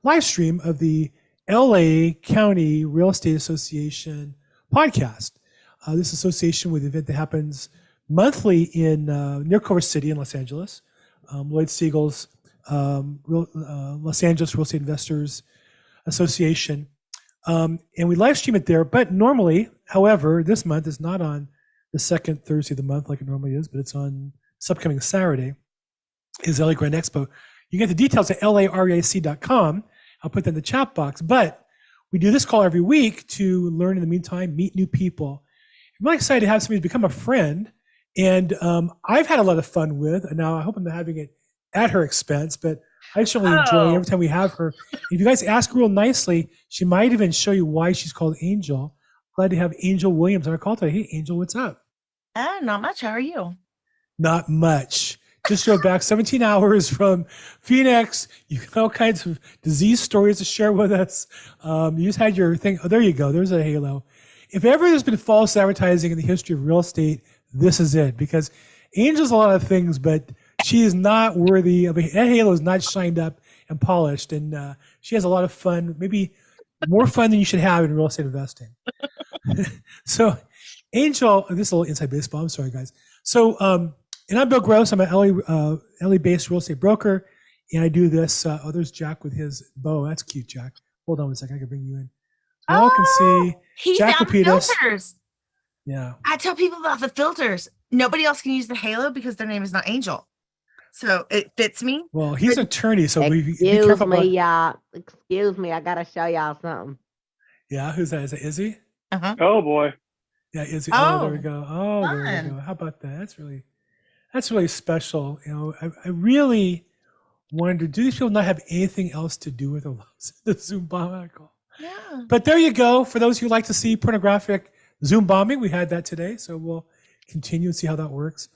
live stream of the LA County Real Estate Association podcast. This association with the event that happens monthly in near Culver City in Los Angeles. Lloyd Siegel's Los Angeles Real Estate Investors Association. And we live stream it there. But normally, however, this month is not on the second Thursday of the month like it normally is, but it's on this upcoming Saturday, is LA Grand Expo. You get the details at LAREAC.com. I'll put that in the chat box. But we do this call every week to learn in the meantime, meet new people. I'm really excited to have somebody become a friend. And I've had a lot of fun with, and now I hope I'm not having it at her expense, but I certainly enjoy every time we have her. If you guys ask real nicely, she might even show you why she's called Angel. Glad to have Angel Williams on our call today. Hey, Angel, what's up? Not much. How are you? Not much. Just drove back 17 hours from Phoenix. You got all kinds of disease stories to share with us. You just had your thing. Oh, there you go. There's a halo. If ever there's been false advertising in the history of real estate, this is it. Because Angel's a lot of things, but she is not worthy of that halo is not shined up and polished. And she has a lot of fun, maybe more fun than you should have in real estate investing. So Angel, this is a little inside baseball. I'm sorry, guys. So, and I'm Bill Gross. I'm an LA-based real estate broker, and I do this. There's Jack with his bow. That's cute, Jack. Hold on one second. I can bring you in. So y'all can see he's Jack out Lapidus. filters. Yeah. I tell people about the filters. Nobody else can use the halo because their name is not Angel. So it fits me. Well, he's an attorney, so be Excuse careful. me, y'all. Excuse me. I got to show y'all something. Yeah, who's that? Is it Izzy? Uh-huh. Oh boy. Yeah, Izzy. Oh, there we go. Oh, there we fun. go. How about that? That's really special. You know, I really wanted to do these people not have anything else to do with the Zoom bomb call. Yeah. But there you go. For those who like to see pornographic Zoom bombing, we had that today, so we'll continue and see how that works.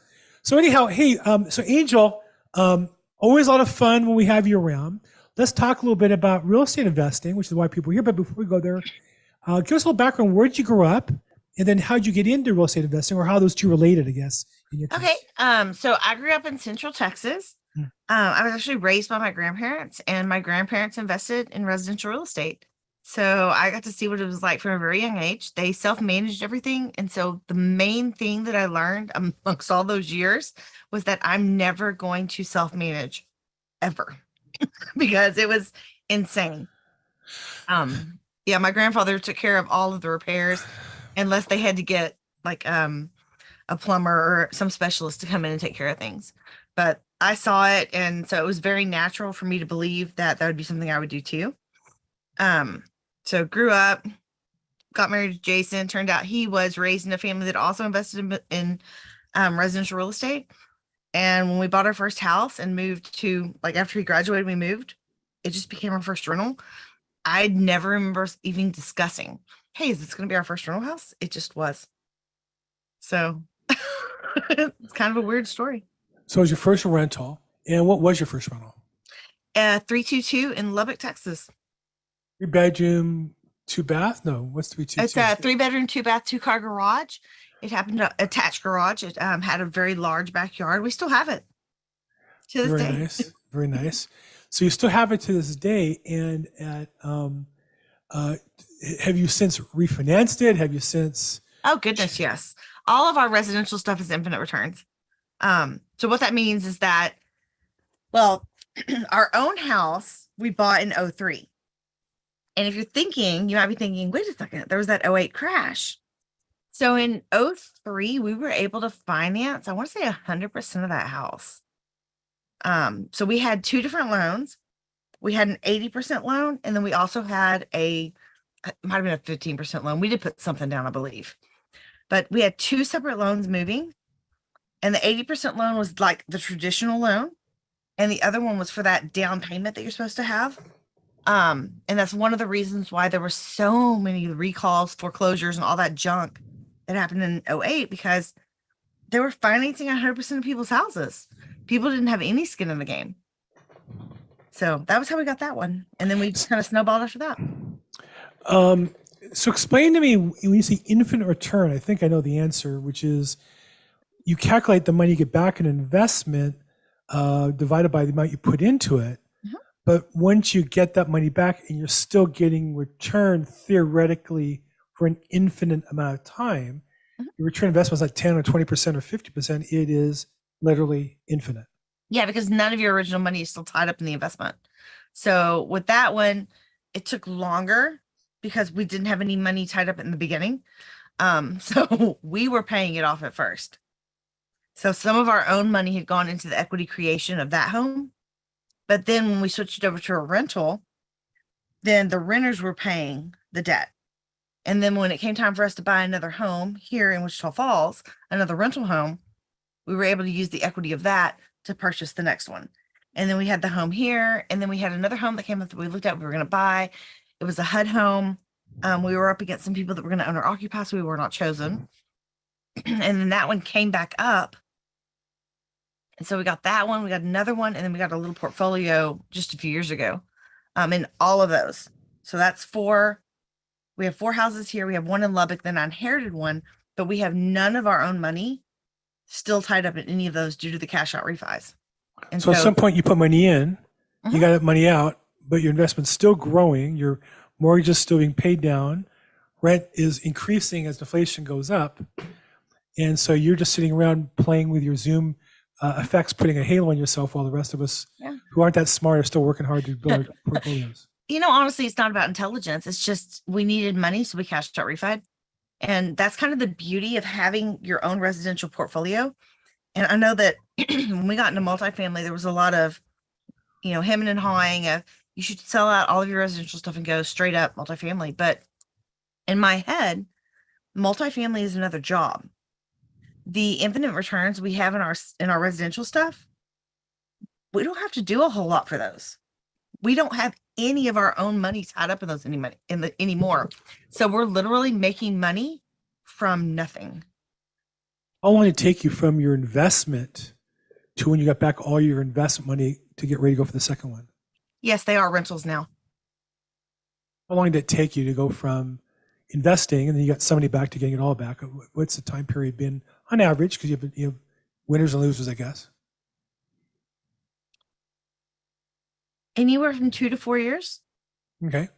So anyhow, hey, so Angel, always a lot of fun when we have you around. Let's talk a little bit about real estate investing, which is why people are here. But before we go there, give us a little background. Where did you grow up? And then how'd you get into real estate investing, or how those two related, I guess, in your case? Okay. So I grew up in Central Texas. I was actually raised by my grandparents, and my grandparents invested in residential real estate. So I got to see what it was like from a very young age. They self-managed everything. And so the main thing that I learned amongst all those years was that I'm never going to self-manage ever because it was insane. Yeah, my grandfather took care of all of the repairs unless they had to get like a plumber or some specialist to come in and take care of things. But I saw it, and so it was very natural for me to believe that that would be something I would do too. So grew up, got married to Jason. Turned out he was raised in a family that also invested in residential real estate. And when we bought our first house and moved to, like after he graduated, we moved, it just became our first rental. I never remember us even discussing, hey, is this going to be our first rental house? It just was. So it's kind of a weird story. So it was your first rental. And what was your first rental? 322 in Lubbock, Texas. 3-bedroom, 2-bath? No, what's 322? It's a 3-bedroom, 2-bath, 2-car garage. It happened to attached garage. It had a very large backyard. We still have it to this day. Very nice. Very nice. So you still have it to this day. And have you since refinanced it? Have you since? Oh goodness, yes. All of our residential stuff is infinite returns. So what that means is that, well, our own house we bought in 2003. And if you're thinking, you might be thinking, wait a second, there was that 2008 crash. So in 2003, we were able to finance, I want to say 100% of that house. So we had two different loans. We had an 80% loan, and then we also had it might have been a 15% loan. We did put something down, I believe. But we had two separate loans moving. And the 80% loan was like the traditional loan. And the other one was for that down payment that you're supposed to have. And that's one of the reasons why there were so many recalls, foreclosures, and all that junk that happened in 2008, because they were financing 100% of people's houses. People didn't have any skin in the game. So that was how we got that one. And then we just kind of snowballed after that. So explain to me, when you say infinite return, I think I know the answer, which is you calculate the money you get back in investment divided by the amount you put into it. But once you get that money back and you're still getting return theoretically for an infinite amount of time, your return investment is like 10 or 20% or 50%. It is literally infinite. Yeah, because none of your original money is still tied up in the investment. So with that one, it took longer because we didn't have any money tied up in the beginning. So we were paying it off at first. So some of our own money had gone into the equity creation of that home. But then when we switched over to a rental, then the renters were paying the debt. And then when it came time for us to buy another home here in Wichita Falls, another rental home, we were able to use the equity of that to purchase the next one. And then we had the home here, and then we had another home that came up that we looked at, we were going to buy. It was a HUD home. We were up against some people that were going to own or occupy, so we were not chosen. And then that one came back up. And so we got that one, we got another one, and then we got a little portfolio just a few years ago. In all of those. So that's 4. We have 4 houses here. We have 1 in Lubbock, then I inherited one, but we have none of our own money still tied up in any of those due to the cash out refis. And So at some point you put money in, you Mhm. got that money out, but your investment's still growing. Your mortgage is still being paid down. Rent is increasing as inflation goes up. And so you're just sitting around playing with your Zoom effects, putting a halo on yourself while the rest of us who aren't that smart are still working hard to build our portfolios. Honestly, it's not about intelligence. It's just we needed money, so we cashed out refi. And that's kind of the beauty of having your own residential portfolio. And I know that when we got into multifamily, there was a lot of, hemming and hawing of you should sell out all of your residential stuff and go straight up multifamily. But in my head, multifamily is another job. The infinite returns we have in our residential stuff, we don't have to do a whole lot for those. We don't have any of our own money tied up in those anymore. So we're literally making money from nothing. How long did it take you from your investment to when you got back all your investment money to get ready to go for the second one? Yes, they are rentals now. How long did it take you to go from investing and then you got somebody back to getting it all back? What's the time period been on average? Because you have winners and losers, I guess. Anywhere from 2 to 4 years. Okay.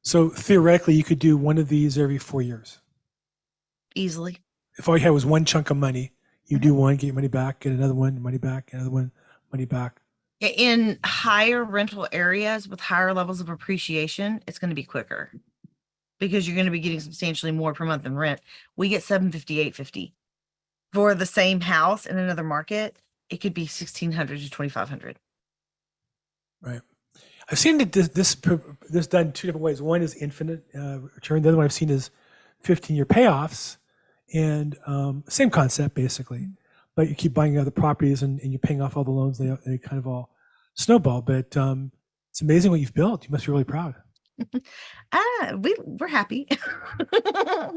So theoretically, you could do one of these every 4 years. Easily. If all you had was one chunk of money, you do one, get your money back, get another one, money back, get another one, money back. In higher rental areas with higher levels of appreciation, it's going to be quicker because you're going to be getting substantially more per month in rent. We get $750, $850 for the same house in another market. It could be $1,600 to $2,500. Right. I've seen this done 2 different ways. One is infinite return. The other one I've seen is 15-year payoffs, and same concept basically. But you keep buying other properties and you're paying off all the loans. They kind of all snowball. But it's amazing what you've built. You must be really proud. We're happy. Yeah,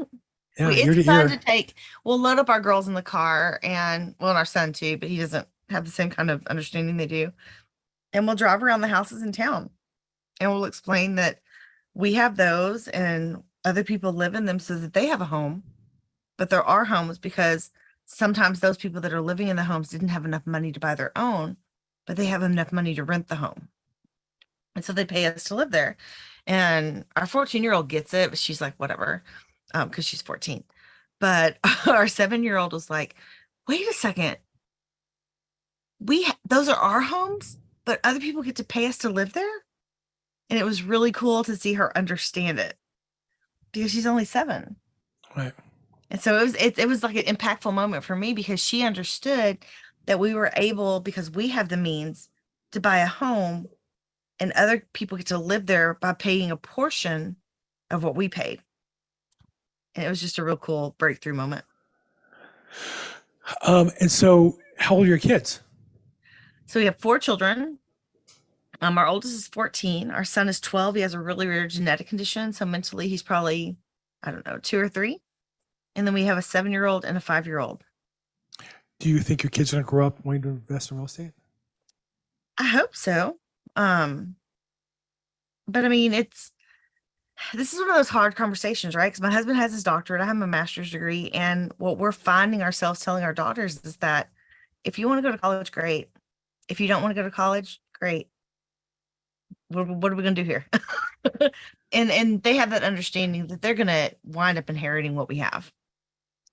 It's fun to take. We'll load up our girls in the car and our son too, but he doesn't have the same kind of understanding they do. And we'll drive around the houses in town and we'll explain that we have those and other people live in them so that they have a home. But there are homes because sometimes those people that are living in the homes didn't have enough money to buy their own, but they have enough money to rent the home. And so they pay us to live there. And our 14-year-old gets it, but she's like, whatever, because she's 14. But our 7-year-old was like, wait a second. Those are our homes, but other people get to pay us to live there. And it was really cool to see her understand it because she's only 7. Right. And so it was like an impactful moment for me because she understood that we were able, because we have the means to buy a home and other people get to live there by paying a portion of what we paid. And it was just a real cool breakthrough moment. And so how old are your kids? So we have 4 children. Our oldest is 14. Our son is 12. He has a really rare genetic condition. So mentally he's probably, 2 or 3. And then we have a 7-year-old and a 5-year-old. Do you think your kids are going to grow up wanting to invest in real estate? I hope so. But I mean, this is one of those hard conversations, right? Because my husband has his doctorate, I have my master's degree. And what we're finding ourselves telling our daughters is that if you want to go to college, great. If you don't want to go to college, great. what are we going to do here? And they have that understanding that they're going to wind up inheriting what we have.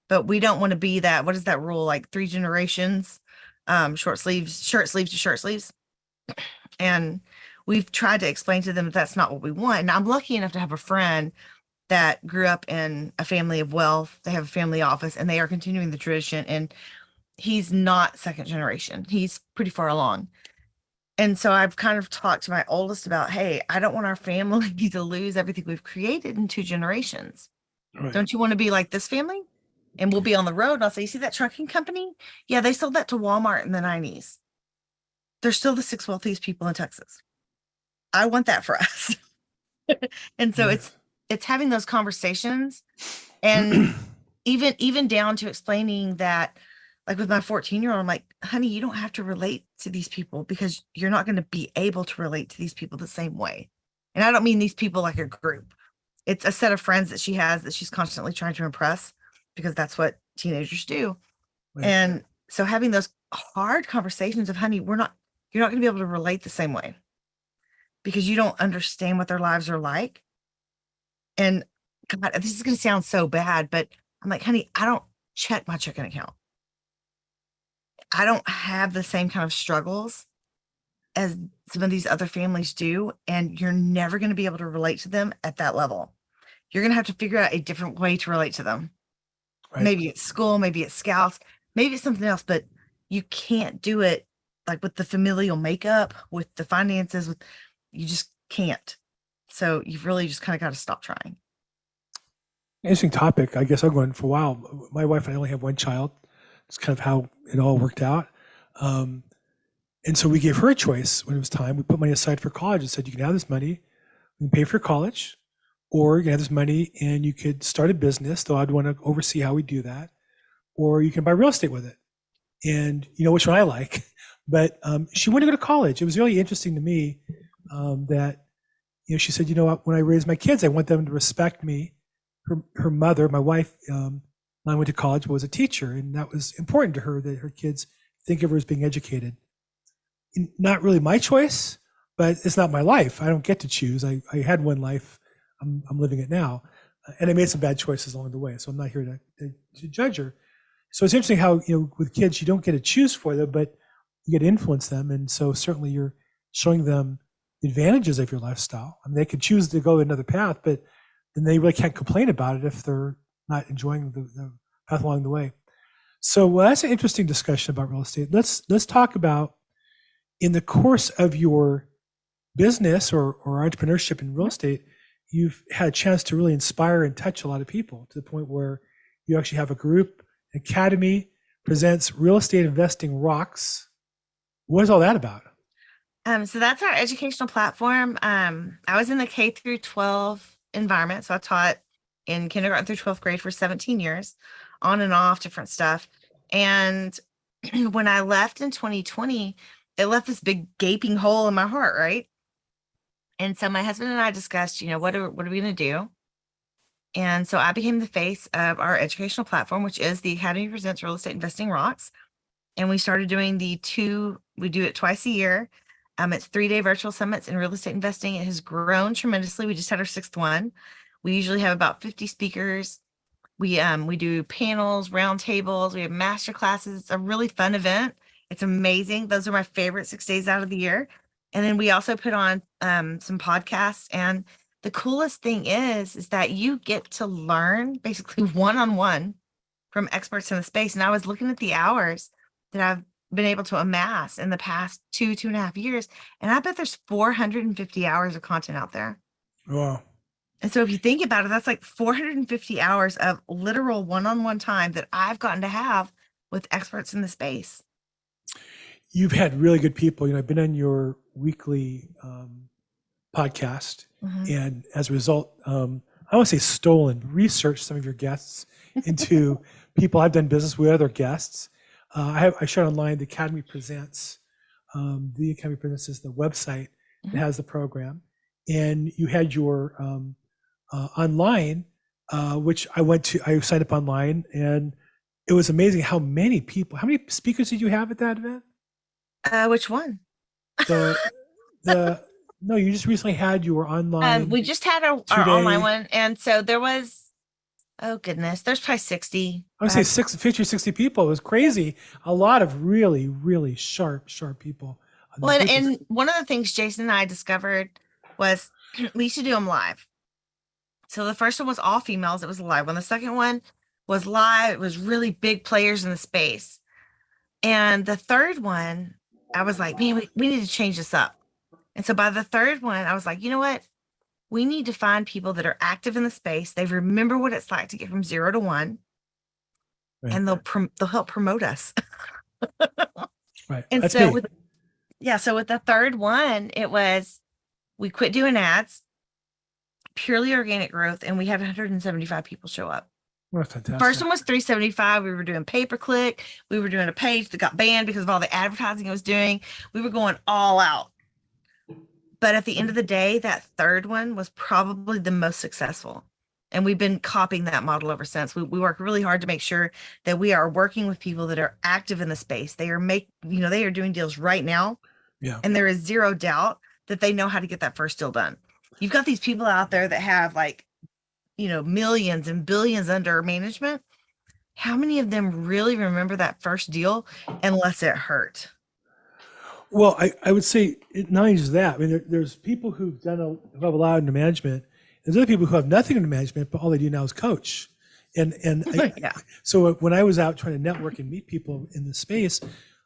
But we don't want to be that. What is that rule? Like 3 generations, shirt sleeves to shirt sleeves. And we've tried to explain to them that that's not what we want. And I'm lucky enough to have a friend that grew up in a family of wealth. They have a family office and they are continuing the tradition. And he's not second generation. He's pretty far along. And so I've kind of talked to my oldest about, hey, I don't want our family to lose everything we've created in 2 generations. Right. Don't you want to be like this family? And we'll be on the road. And I'll say, you see that trucking company? Yeah, they sold that to Walmart in the 90s. They're still the 6 wealthiest people in Texas. I want that for us. And so it's having those conversations, and even down to explaining that, like with my 14-year-old, I'm like, honey, you don't have to relate to these people because you're not going to be able to relate to these people the same way. And I don't mean these people like a group. It's a set of friends that she has that she's constantly trying to impress, because that's what teenagers do. Right. And so having those hard conversations of, honey, you're not going to be able to relate the same way because you don't understand what their lives are like. And God, this is going to sound so bad, but I'm like, honey, I don't check my checking account. I don't have the same kind of struggles as some of these other families do. And you're never going to be able to relate to them at that level. You're going to have to figure out a different way to relate to them. Right. Maybe it's school, maybe it's scouts, maybe it's something else, but you can't do it like with the familial makeup, with the finances, you just can't. So you've really just kind of got to stop trying. Interesting topic. I guess I'm going for a while. My wife and I only have 1 child. It's kind of how it all worked out. And so we gave her a choice when it was time. We put money aside for college and said, you can have this money, we can pay for college, or you can have this money and you could start a business, though I'd want to oversee how we do that, or you can buy real estate with it. And you know which one I like. But she wanted to go to college. It was really interesting to me that, you know, she said, you know what, when I raise my kids, I want them to respect me. Her mother, my wife, I went to college, but was a teacher, and that was important to her, that her kids think of her as being educated. Not really my choice, but it's not my life. I don't get to choose. I had one life. I'm living it now. And I made some bad choices along the way, so I'm not here to judge her. So it's interesting how, you know, with kids, you don't get to choose for them, but you get to influence them. And so certainly you're showing them the advantages of your lifestyle. I mean, they could choose to go another path, but then they really can't complain about it if they're not enjoying the path along the way. So that's an interesting discussion about real estate. Let's talk about, in the course of your business or entrepreneurship in real estate, you've had a chance to really inspire and touch a lot of people to the point where you actually have a group, Academy presents Real Estate Investing Rocks. What is all that about? So that's our educational platform. I was in the K through 12 environment. So I taught in kindergarten through 12th grade for 17 years, on and off, different stuff. And when I left in 2020, it left this big gaping hole in my heart, right? And so my husband and I discussed, you know, what are we going to do? And so I became the face of our educational platform, which is the Academy Presents Real Estate Investing Rocks. And we started doing we do it twice a year. It's 3-day virtual summits in real estate investing. It has grown tremendously. We just had our 6th one. We usually have about 50 speakers. We do panels, roundtables. We have master classes. It's a really fun event. It's amazing. Those are my favorite 6 days out of the year. And then we also put on some podcasts. And the coolest thing is that you get to learn basically one-on-one from experts in the space. And I was looking at the hours that I've been able to amass in the past 2.5 years. And I bet there's 450 hours of content out there. Wow. And so if you think about it, that's like 450 hours of literal one-on-one time that I've gotten to have with experts in the space. You've had really good people. You know, I've been on your weekly podcast, and as a result, I want to say researched some of your guests into people I've done business with, other guests. I shared online the Academy Presents. The Academy Presents is the website that has the program, and you had your online, which I signed up online, and it was amazing how many speakers did you have at that event? Which one? The No, you just recently had your online. We just had our 2-day. online one, and so there was, oh goodness, there's probably 60. I would say 50 or 60 people. It was crazy. A lot of really, really sharp people. Well, and one of the things Jason and I discovered was we used to do them live. So the first one was all females. It was a live one. The second one was live. It was really big players in the space. And the third one, I was like, man, we need to change this up. And so by the third one, I was like, you know what? We need to find people that are active in the space. They remember what it's like to get from 0 to 1. Right. And they'll help promote us. Right. And That's so me. so with the third one, it was, we quit doing ads, purely organic growth, and we had 175 people show up. Oh, fantastic. First one was 375. We were doing pay-per-click. We were doing a page that got banned because of all the advertising it was doing. We were going all out. But at the end of the day, that third one was probably the most successful. And we've been copying that model ever since. We work really hard to make sure that we are working with people that are active in the space. They are they are doing deals right now. Yeah. And there is zero doubt that they know how to get that first deal done. You've got these people out there that have millions and billions under management. How many of them really remember that first deal unless it hurt? Well, I would say not only just that. I mean, there's people who have a lot into management. There's other people who have nothing into management, but all they do now is coach. So when I was out trying to network and meet people in the space,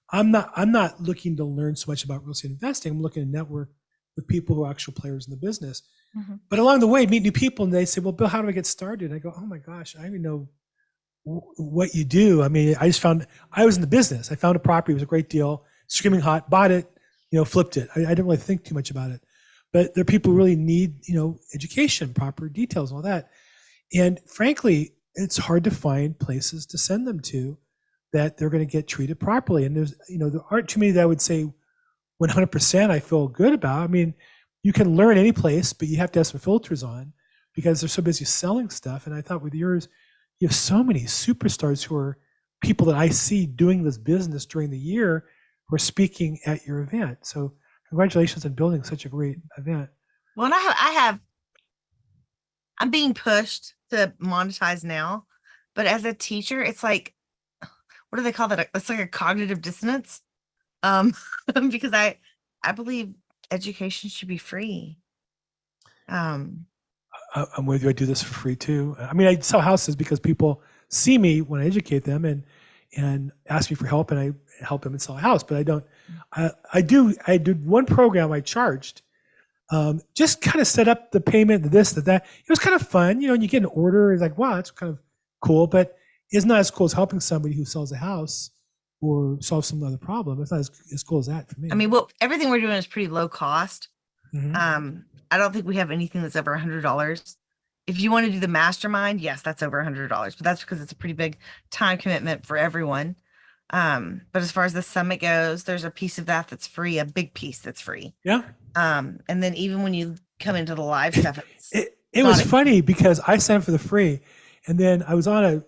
I'm not looking to learn so much about real estate investing. I'm looking to network with people who are actual players in the business. Mm-hmm. But along the way, meet new people, and they say, "Well, Bill, how do I get started?" And I go, "Oh my gosh, I don't even know what you do." I mean, I was in the business. I found a property, it was a great deal, screaming hot, bought it, flipped it. I didn't really think too much about it. But there are people who really need, education, proper details, all that. And frankly, it's hard to find places to send them to that they're going to get treated properly. And there's, there aren't too many that I would say 100% I feel good about. I mean, you can learn any place, but you have to have some filters on because they're so busy selling stuff. And I thought with yours, you have so many superstars who are people that I see doing this business during the year who are speaking at your event. So congratulations on building such a great event. Well, and I'm being pushed to monetize now, but as a teacher, it's like, what do they call that? It's like a cognitive dissonance. Because I believe education should be free. I'm with you. I do this for free too. I mean, I sell houses because people see me when I educate them and ask me for help, and I help them and sell a house. But I don't. I did one program I charged, just kind of set up the payment, this, that. It was kind of fun, and you get an order. It's like, wow, that's kind of cool, but it's not as cool as helping somebody who sells a house or solves some other problem. It's not as cool as that for me. I mean, everything we're doing is pretty low cost. Mm-hmm. I don't think we have anything that's over $100. If you want to do the mastermind, yes, that's over $100, but that's because it's a pretty big time commitment for everyone. But as far as the summit goes, there's a piece of that that's free, a big piece that's free. Yeah. And then even when you come into the live stuff, it was funny because I signed up for the free, and then I was on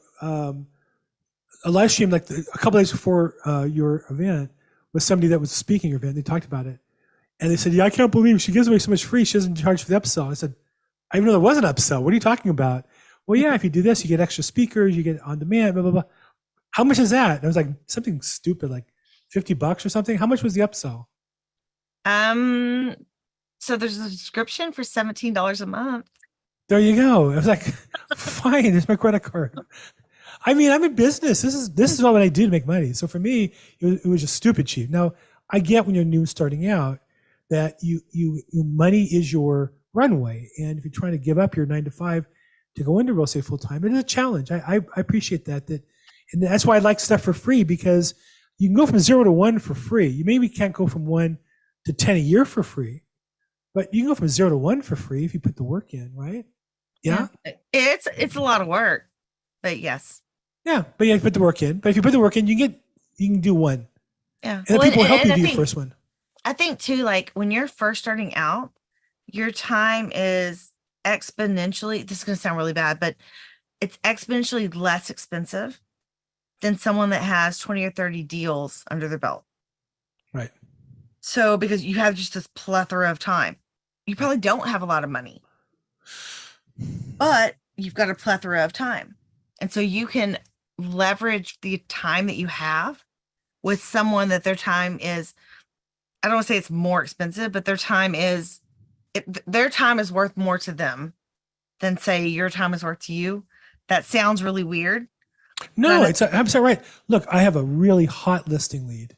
a live stream like a couple days before your event with somebody that was speaking your event. They talked about it, and they said, "Yeah, I can't believe she gives away so much free. She doesn't charge for the upsell." I said, "I didn't know there was an upsell. What are you talking about?" "Well, yeah, if you do this, you get extra speakers, you get on demand, blah blah blah." "How much is that?" And I was like, something stupid, like $50 or something. How much was the upsell? So there's a subscription for $17 a month. There you go. I was like, fine, here's my credit card. I mean, I'm in business. This is what I do to make money. So for me, it was just stupid cheap. Now, I get when you're new starting out that you money is your runway, and if you're trying to give up your 9 to 5 to go into real estate full time, it is a challenge. I appreciate that, and that's why I like stuff for free, because you can go from 0 to 1 for free. You maybe can't go from 1 to 10 a year for free, but you can go from 0 to 1 for free if you put the work in, right? Yeah. It's a lot of work, but yes. Yeah, but you put the work in. But if you put the work in, you can do one. Yeah. And people help you do your first one. I think too, like when you're first starting out, your time is exponentially, this is going to sound really bad, but it's exponentially less expensive than someone that has 20 or 30 deals under their belt. Right. So because you have just this plethora of time. you probably don't have a lot of money, but you've got a plethora of time. And so you can leverage the time that you have with someone that their time is, I don't want to say it's more expensive, but their time is worth more to them than say your time is worth to you. That sounds really weird. No, it's absolutely right. Look, I have a really hot listing lead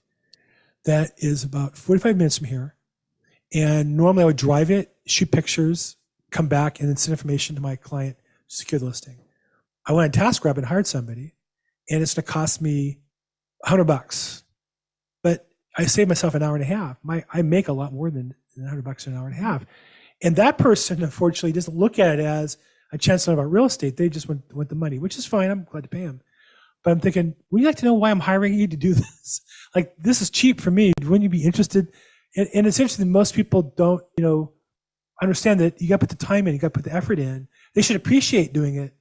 that is about 45 minutes from here. And normally I would drive it, shoot pictures, come back, and then send information to my client to secure the listing. I went on TaskRabbit and hired somebody, and it's going to cost me $100. But I save myself an hour and a half. I make a lot more than $100 an hour and a half. And that person, unfortunately, doesn't look at it as a chance to learn about real estate. They just want the money, which is fine. I'm glad to pay them. But I'm thinking, would you like to know why I'm hiring you to do this? Like, this is cheap for me. Wouldn't you be interested? And it's interesting, most people don't, understand that you got to put the time in, you got to put the effort in. They should appreciate doing it.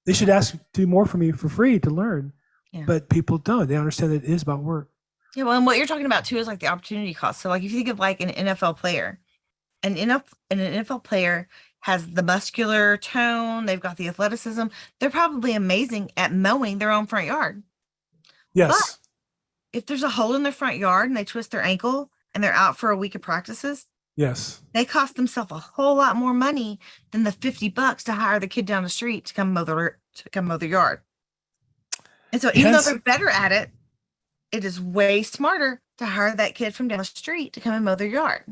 They should ask to do more for me for free to learn. Yeah. But people don't. They understand that it is about work. Yeah, well, and what you're talking about too is like the opportunity cost. So like if you think of like an NFL player, an NFL player has the muscular tone, they've got the athleticism. They're probably amazing at mowing their own front yard. Yes. But if there's a hole in their front yard and they twist their ankle and they're out for a week of practices, yes, they cost themselves a whole lot more money than the $50 to hire the kid down the street to come mow their yard. And so even though they're better at it, it is way smarter to hire that kid from down the street to come and mow their yard.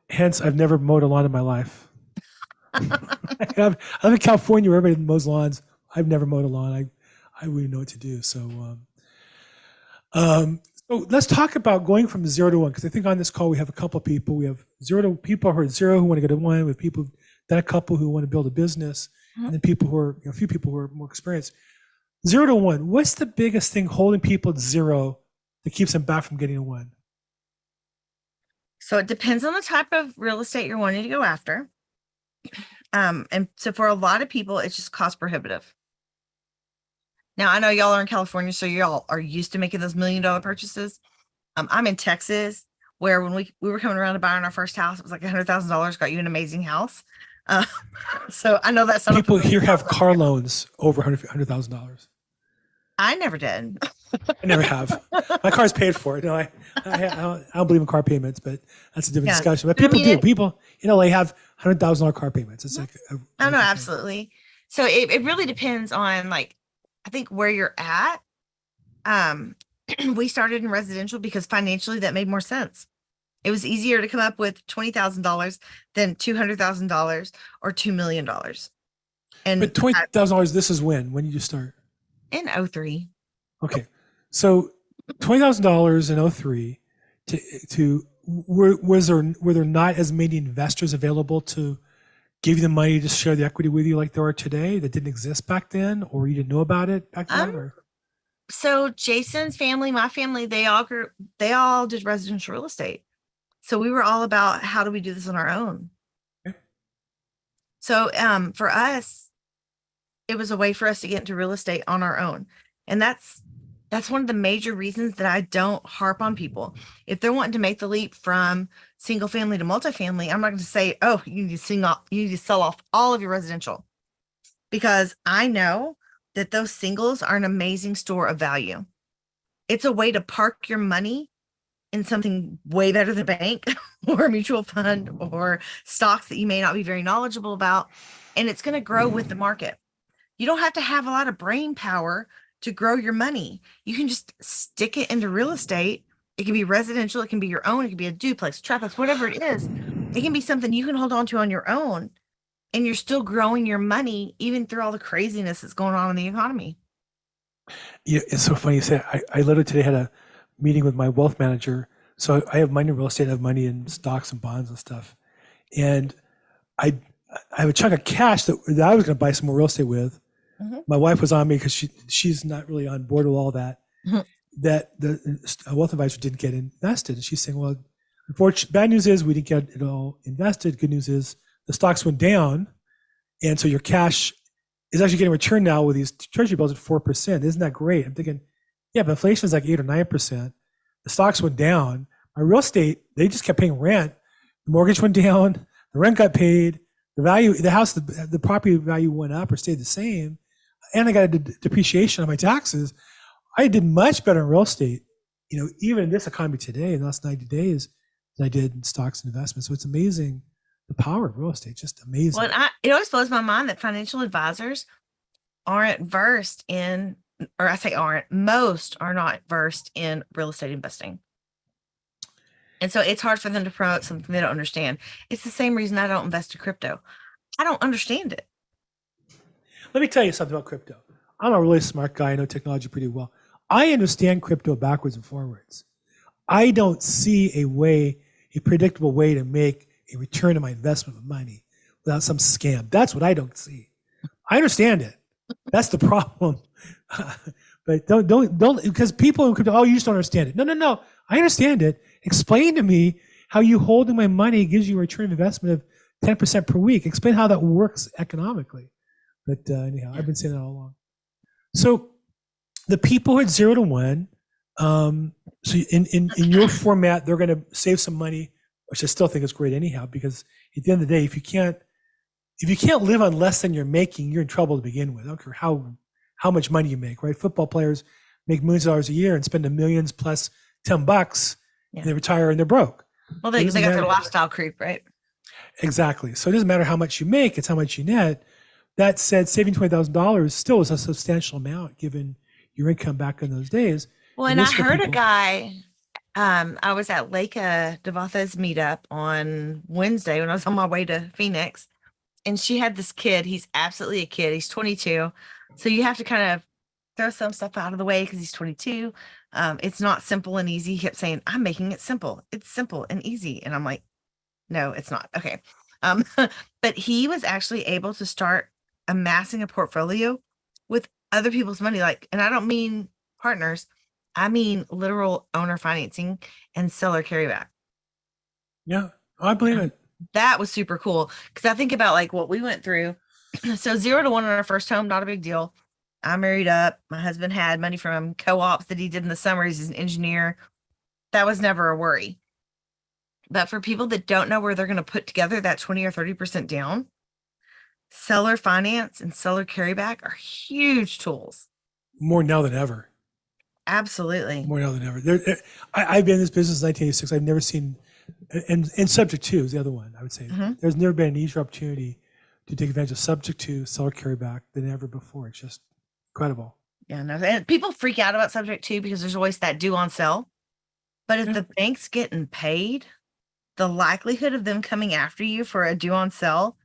Hence, I've never mowed a lawn in my life. I live in California where everybody mows lawns. I've never mowed a lawn. I wouldn't know what to do. So let's talk about going from 0 to 1, because I think on this call we have a couple of people. We have people who are at 0 who want to go to 1, with people, then a couple who want to build a business, and then people who are, a few people who are more experienced. 0 to 1. What's the biggest thing holding people at 0 that keeps them back from getting a 1? So it depends on the type of real estate you're wanting to go after. And so for a lot of people, it's just cost prohibitive. Now, I know y'all are in California, so y'all are used to making those $1 million purchases. I'm in Texas, where when we were coming around to buying our first house, it was like $100,000 got you an amazing house. So I know that some people here have car loans over $100,000. I never did. I never have. My car's paid for. No, I don't believe in car payments, but that's a different discussion. But people do. People in LA have $100,000 car payments. It's like no, absolutely. So it really depends on, like, I think where you're at. We started in residential because financially that made more sense. It was easier to come up with $20,000 than $200,000 or $2 million. But $20,000, this is when did you start? In 2003. Okay. So $20,000 in 2003 were there not as many investors available to give you the money to share the equity with you like there are today, that didn't exist back then, or you didn't know about it back then? Or? So Jason's family, my family, they all did residential real estate. So we were all about, how do we do this on our own? Okay. So for us, it was a way for us to get into real estate on our own. And that's one of the major reasons that I don't harp on people. If they're wanting to make the leap from single family to multifamily, I'm not going to say, oh, you need to sell off all of your residential, because I know that those singles are an amazing store of value. It's a way to park your money in something way better than a bank or a mutual fund or stocks that you may not be very knowledgeable about. And it's going to grow with the market. You don't have to have a lot of brain power to grow your money. You can just stick it into real estate. It can be residential. It can be your own. It can be a duplex, triplex, whatever it is. It can be something you can hold on to on your own, and you're still growing your money even through all the craziness that's going on in the economy. Yeah, it's so funny you say. I literally today had a meeting with my wealth manager. So I have money in real estate. I have money in stocks and bonds and stuff. And I have a chunk of cash that I was going to buy some more real estate with. Mm-hmm. My wife was on me because she's not really on board with all that. Mm-hmm. That the wealth advisor didn't get invested. And she's saying, well, unfortunately, bad news is we didn't get it all invested. Good news is the stocks went down. And so your cash is actually getting returned now with these treasury bills at 4%. Isn't that great? I'm thinking, yeah, but inflation is like 8 or 9%. The stocks went down. My real estate, they just kept paying rent, the mortgage went down, the rent got paid, the house, the property value went up or stayed the same, and I got a depreciation on my taxes. I did much better in real estate, even in this economy today, in the last 90 days, than I did in stocks and investments. So it's amazing, the power of real estate, just amazing. Well, it always blows my mind that financial advisors aren't versed in, or I say aren't, most are not versed in real estate investing. And so it's hard for them to promote something they don't understand. It's the same reason I don't invest in crypto. I don't understand it. Let me tell you something about crypto. I'm a really smart guy. I know technology pretty well. I understand crypto backwards and forwards. I don't see a predictable way to make a return on my investment of money without some scam. That's what I don't see. I understand it. That's the problem. But don't, because people in crypto, oh, you just don't understand it. No. I understand it. Explain to me how you holding my money gives you a return of investment of 10% per week. Explain how that works economically. But anyhow, I've been saying that all along. So the people who had 0 to 1, so in your format, they're going to save some money, which I still think is great anyhow, because at the end of the day, if you can't live on less than you're making, you're in trouble to begin with. I don't care how much money you make, right? Football players make millions of dollars a year and spend the millions plus $10, and they retire and they're broke. Well, they got their lifestyle creep, right? Exactly. So it doesn't matter how much you make, it's how much you net. That said, saving $20,000 still is a substantial amount given your income back in those days. Well, and I heard a guy, I was at Lake Devatha's meetup on Wednesday when I was on my way to Phoenix, and she had this kid. He's absolutely a kid. He's 22. So you have to kind of throw some stuff out of the way because he's 22. It's not simple and easy. He kept saying, I'm making it simple. It's simple and easy. And I'm like, no, it's not. Okay. But he was actually able to start amassing a portfolio with other people's money. And I don't mean partners. I mean literal owner financing and seller carryback. Yeah, I believe it. That was super cool. Because I think about what we went through. So 0 to 1 on our first home, not a big deal. I married up. My husband had money from co-ops that he did in the summer. He's an engineer. That was never a worry. But for people that don't know where they're going to put together that 20 or 30% down, seller finance and seller carryback are huge tools. More now than ever. Absolutely. More now than ever. I've been in this business since 1986. I've never seen, and subject to is the other one, I would say. Mm-hmm. There's never been an easier opportunity to take advantage of subject to seller carryback than ever before. It's just incredible. Yeah, no, and people freak out about subject to because there's always that due on sale. But if the bank's getting paid, the likelihood of them coming after you for a due on sale,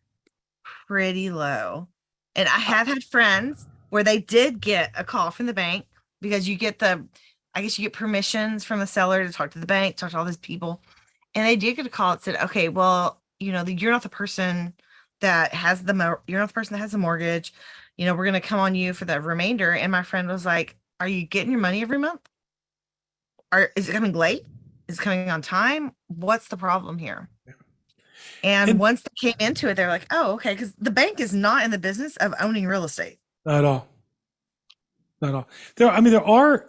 pretty low. And I have had friends where they did get a call from the bank because you get you get permissions from the seller to talk to the bank, talk to all these people. And they did get a call that said, okay, well, you're not the person that has you're not the person that has the mortgage. We're going to come on you for the remainder. And my friend was like, are you getting your money every month? Is it coming late? Is it coming on time? What's the problem here? And once they came into it, they're like, oh, okay. Because the bank is not in the business of owning real estate. Not at all. Not at all.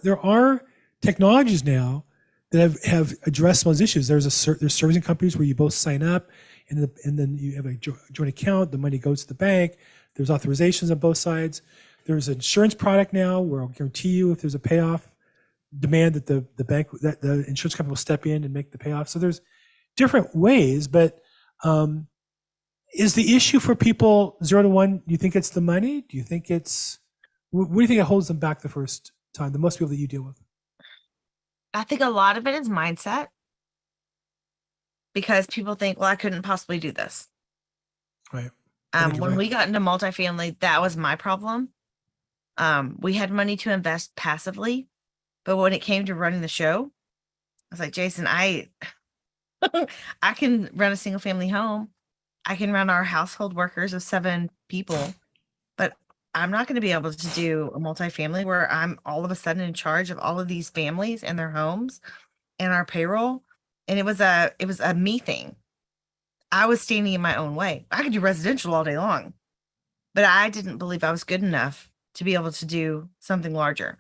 There are technologies now that have addressed those issues. There's servicing companies where you both sign up and then you have a joint account. The money goes to the bank. There's authorizations on both sides. There's an insurance product now where I'll guarantee you if there's a payoff demand that the bank, that the insurance company will step in and make the payoff. So there's different ways, but is the issue for people 0 to 1, do you think it's the money? Do you think what do you think it holds them back the first time, the most people that you deal with? I think a lot of it is mindset because people think, well, I couldn't possibly do this. Right. When we got into multifamily, that was my problem. We had money to invest passively, but when it came to running the show, I was like, Jason, I can run a single family home. I can run our household workers of 7 people, but I'm not going to be able to do a multifamily where I'm all of a sudden in charge of all of these families and their homes and our payroll. And it was a me thing. I was standing in my own way. I could do residential all day long, but I didn't believe I was good enough to be able to do something larger.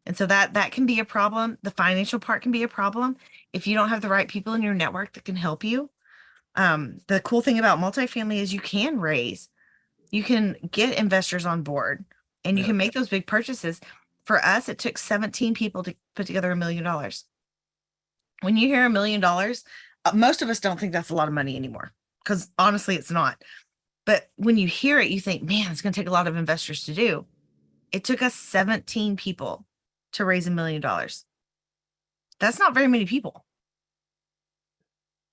And so that can be a problem. The financial part can be a problem if you don't have the right people in your network that can help you. The cool thing about multifamily is you can get investors on board and you Yeah. can make those big purchases. For us, it took 17 people to put together $1 million. When you hear $1 million, most of us don't think that's a lot of money anymore, because honestly, it's not. But when you hear it, you think, man, it's going to take a lot of investors to do. It took us 17 people to raise $1 million. That's not very many people.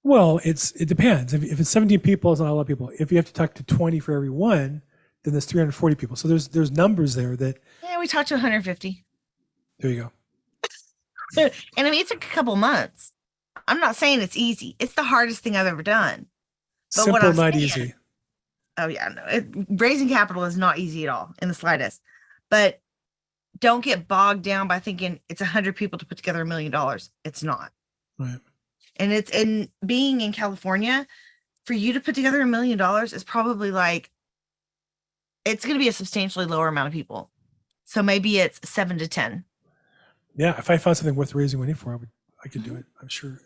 Well, it depends. If it's 17 people, it's not a lot of people. If you have to talk to 20 for every one, then there's 340 people. So there's numbers there that, Yeah, we talked to 150. there you go. And I mean, it took a couple months. I'm not saying it's easy. It's the hardest thing I've ever done. But what Simple, I'm not saying- easy. Oh yeah, no. Raising capital is not easy at all in the slightest. But don't get bogged down by thinking it's 100 people to put together $1 million. It's not. Right. And it's in being in California, for you to put together $1 million is probably like, it's going to be a substantially lower amount of people. So maybe it's 7 to 10. Yeah, if I found something worth raising money for, I could do it. I'm sure.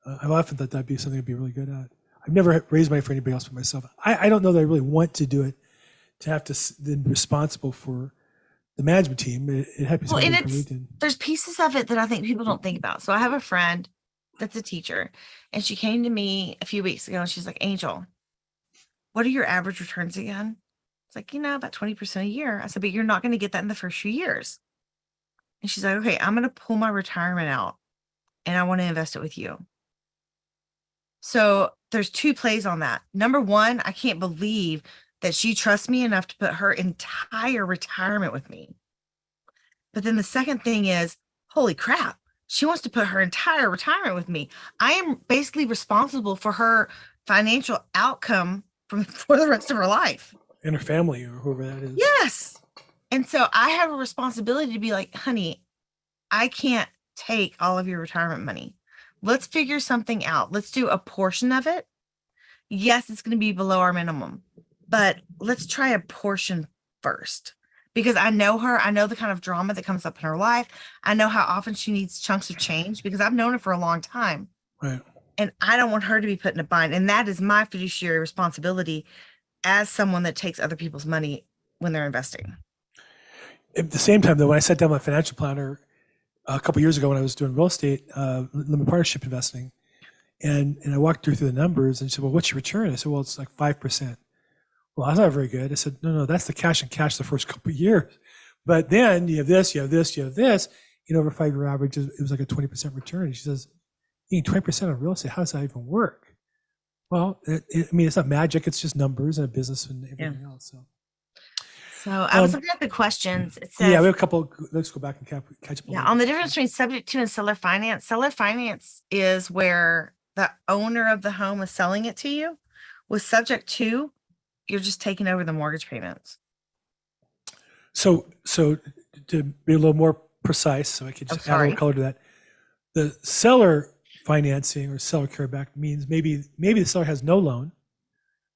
I've often thought that'd be something I'd be really good at. I've never raised money for anybody else but myself. I don't know that I really want to do it, to have to then be responsible for the management team. It had to be Well, something and I believed in. there's pieces of it that I think people don't think about. So I have a friend that's a teacher, and she came to me a few weeks ago and she's like, Angel, what are your average returns again? It's like, about 20% a year. I said, but you're not going to get that in the first few years. And she's like, okay, I'm going to pull my retirement out and I want to invest it with you. So there's two plays on that. Number one, I can't believe that she trusts me enough to put her entire retirement with me. But then the second thing is, holy crap, she wants to put her entire retirement with me. I am basically responsible for her financial outcome for the rest of her life. And her family, or whoever that is. Yes. And so I have a responsibility to be like, honey, I can't take all of your retirement money. Let's figure something out. Let's do a portion of it. Yes, it's going to be below our minimum, but let's try a portion first, because I know her. I know the kind of drama that comes up in her life. I know how often she needs chunks of change because I've known her for a long time. Right. And I don't want her to be put in a bind. And that is my fiduciary responsibility as someone that takes other people's money when they're investing. At the same time, though, when I sat down with my financial planner a couple years ago when I was doing real estate, limited partnership investing, and I walked her through the numbers, and she said, well, what's your return? I said, well, it's like 5%. Well, that's not very good. I said, no, that's the cash and cash the first couple of years. But then you have this, you have this, you have this. Over 5-year average, it was like a 20% return. And she says, you need 20% on real estate. How does that even work? Well, it's not magic. It's just numbers and a business and everything else. So I was looking at the questions. It says, yeah, we have a couple. Let's go back and catch up. Yeah, on the difference between subject to and seller finance. Seller finance is where the owner of the home is selling it to you. With subject to, you're just taking over the mortgage payments. So to be a little more precise, so I could just add a little color to that. The seller financing or seller carryback means maybe the seller has no loan.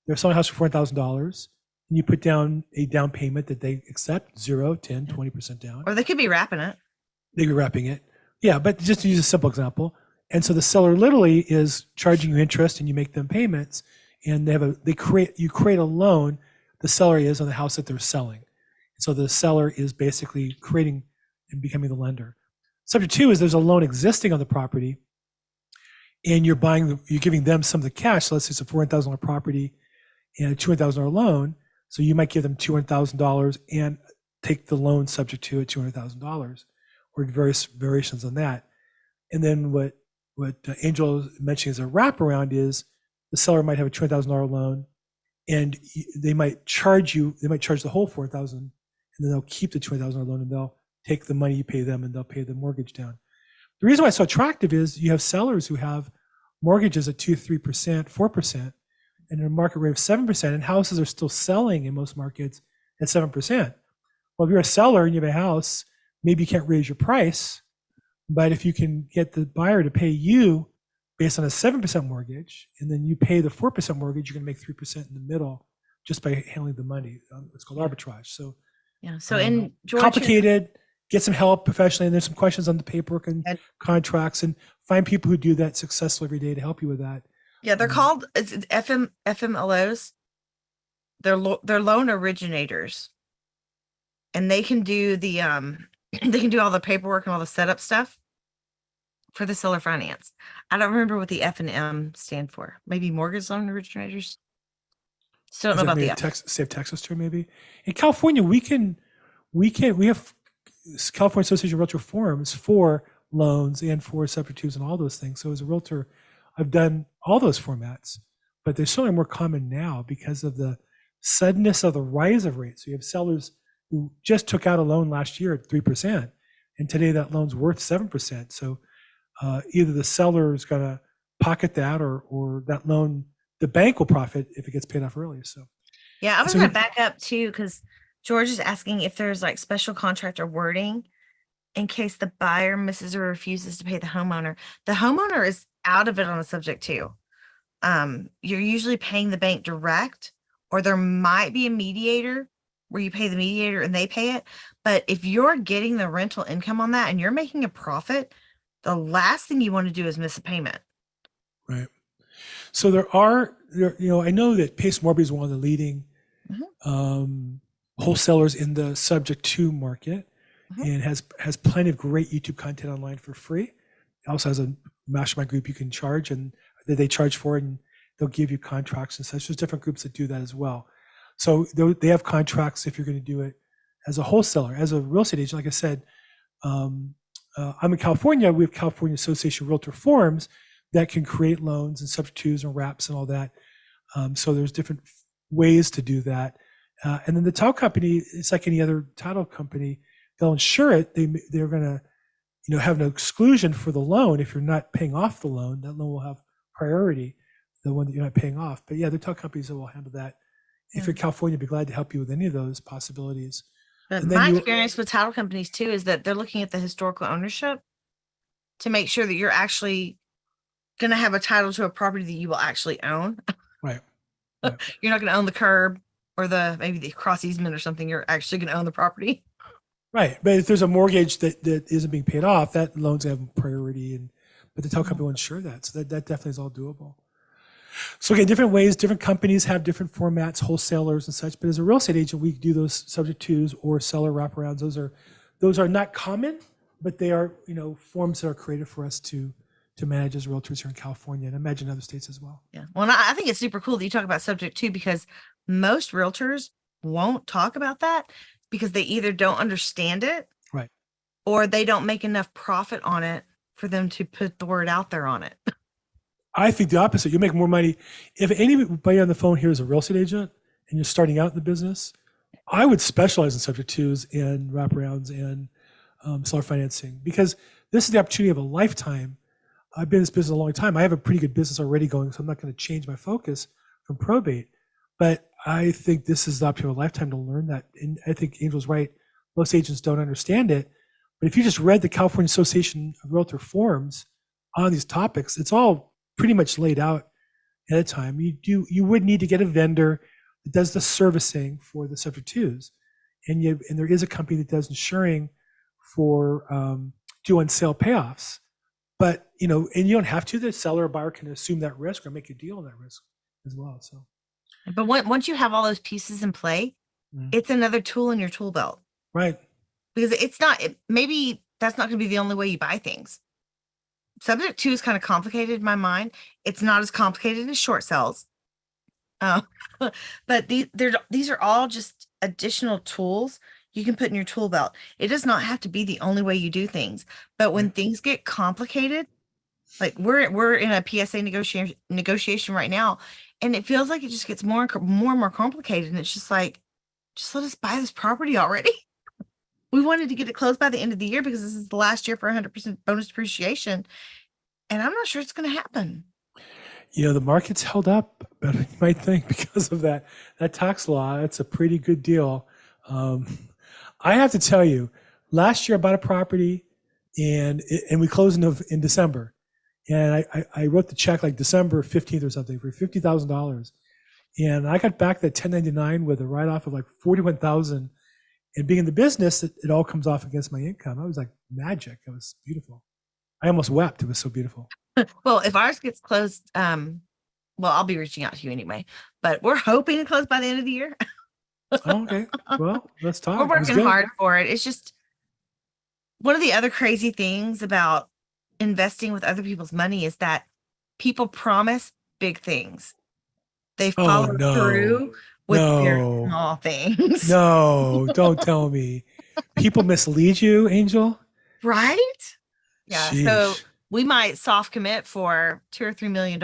They're selling a house for $400,000. And you put down a down payment that they accept, 0, 10, 20% down. Or they could be wrapping it. They could be wrapping it. Yeah, but just to use a simple example. And so the seller literally is charging you interest and you make them payments, and you create a loan, the seller is, on the house that they're selling. So the seller is basically creating and becoming the lender. Subject to is there's a loan existing on the property, and you're giving them some of the cash. So let's say it's a $400,000 property and a $200,000 loan. So you might give them $200,000 and take the loan subject to at $200,000, or various variations on that. And then what Angel mentioned as a wraparound is the seller might have a $200,000 loan, and they might charge the whole $4,000, and then they'll keep the $200,000 loan, and they'll take the money you pay them, and they'll pay the mortgage down. The reason why it's so attractive is you have sellers who have mortgages at 2%, 3%, 4%, and a market rate of 7%, and houses are still selling in most markets at 7%. Well, if you're a seller and you have a house, maybe you can't raise your price, but if you can get the buyer to pay you based on a 7% mortgage, and then you pay the 4% mortgage, you're going to make 3% in the middle just by handling the money. It's called arbitrage. So yeah. So in Georgia, complicated. Get some help professionally, and there's some questions on the paperwork and contracts, and find people who do that successfully every day to help you with that. Yeah, they're called it's FMLOs. They're loan originators, and they can do the they can do all the paperwork and all the setup stuff for the seller finance. I don't remember what the F and M stand for. Maybe mortgage loan originators. Still don't Is know that about maybe the a F. state of Texas term? Maybe in California, we have California Association of Realtor forms for loans and for subject twos and all those things. So as a realtor, I've done all those formats, but they're certainly more common now because of the suddenness of the rise of rates. So you have sellers who just took out a loan last year at 3%, and today that loan's worth 7%. So either the seller is going to pocket that, or that loan, the bank will profit if it gets paid off early. So Yeah, I was So gonna he- back up too, because George is asking if there's like special contract or wording in case the buyer misses or refuses to pay the homeowner. The homeowner is out of it on a subject too. You're usually paying the bank direct, or there might be a mediator where you pay the mediator and they pay it. But if you're getting the rental income on that and you're making a profit, the last thing you want to do is miss a payment. right. So I know that Pace Morby is one of the leading wholesalers in the subject to market, and has plenty of great YouTube content online for free. It also has a mastermind group you can charge, and that they charge for it, and they'll give you contracts and such. There's different groups that do that as well. So they have contracts if you're going to do it as a wholesaler. As a real estate agent, like I said, I'm in California. We have California Association of Realtor forms that can create loans and subject twos and wraps and all that. So there's different ways to do that. And then the title company, it's like any other title company. They'll insure it. They're going to have an exclusion for the loan. If you're not paying off the loan, that loan will have priority, the one that you're not paying off. But yeah, the title companies that will handle that. If you're California, I'd be glad to help you with any of those possibilities. But And then my you- experience with title companies too is that they're looking at the historical ownership to make sure that you're actually going to have a title to a property that you will actually own. Right. You're not going to own the curb or maybe the cross easement or something. You're actually going to own the property. Right. But if there's a mortgage that isn't being paid off, that loan's have priority, but the title company will insure that. So that definitely is all doable. So again, different ways, different companies have different formats, wholesalers and such. But as a real estate agent, we do those subject twos or seller wraparounds. Those are not common, but they are, forms that are created for us to manage as realtors here in California, and I imagine other states as well. Yeah. Well, I think it's super cool that you talk about subject to, because most realtors won't talk about that because they either don't understand it, right, or they don't make enough profit on it for them to put the word out there on it. I think the opposite. You make more money. If anybody on the phone here is a real estate agent and you're starting out in the business, I would specialize in subject twos and wraparounds and seller financing, because this is the opportunity of a lifetime. I've been in this business a long time. I have a pretty good business already going, so I'm not going to change my focus from probate. But I think this is the opportunity of a lifetime to learn that. And I think Angel's right. Most agents don't understand it. But if you just read the California Association of Realtor forms on these topics, it's all pretty much laid out ahead of time. You would need to get a vendor that does the servicing for the subject twos, and there is a company that does insuring for due on sale payoffs. But and you don't have to. The seller or buyer can assume that risk or make a deal on that risk as well. So, but once you have all those pieces in play, it's another tool in your tool belt, right? Because maybe that's not going to be the only way you buy things. Subject to is kind of complicated in my mind. It's not as complicated as short sales. But these are all just additional tools you can put in your tool belt. It does not have to be the only way you do things. But when things get complicated, like we're in a PSA negotiation right now, and it feels like it just gets more and more complicated. And it's just like, just let us buy this property already. We wanted to get it closed by the end of the year because this is the last year for 100% bonus depreciation. And I'm not sure it's going to happen. The market's held up better than you might think because of that tax law. It's a pretty good deal. I have to tell you, last year I bought a property and we closed in December. And I wrote the check like December 15th or something for $50,000. And I got back that 1099 with a write-off of like $41,000. And being in the business, it all comes off against my income. I was like magic. It was beautiful. I almost wept. It was so beautiful. Well, if ours gets closed well, I'll be reaching out to you anyway, but we're hoping to close by the end of the year. Oh, okay. Well, let's talk. We're It was working good. hard for it. It's just one of the other crazy things about investing with other people's money is that people promise big things. They Oh, follow no. through with very No. small things. No, don't tell me. People mislead you, Angel? Right? Yeah. So Sheesh. we might soft commit for $2 or $3 million.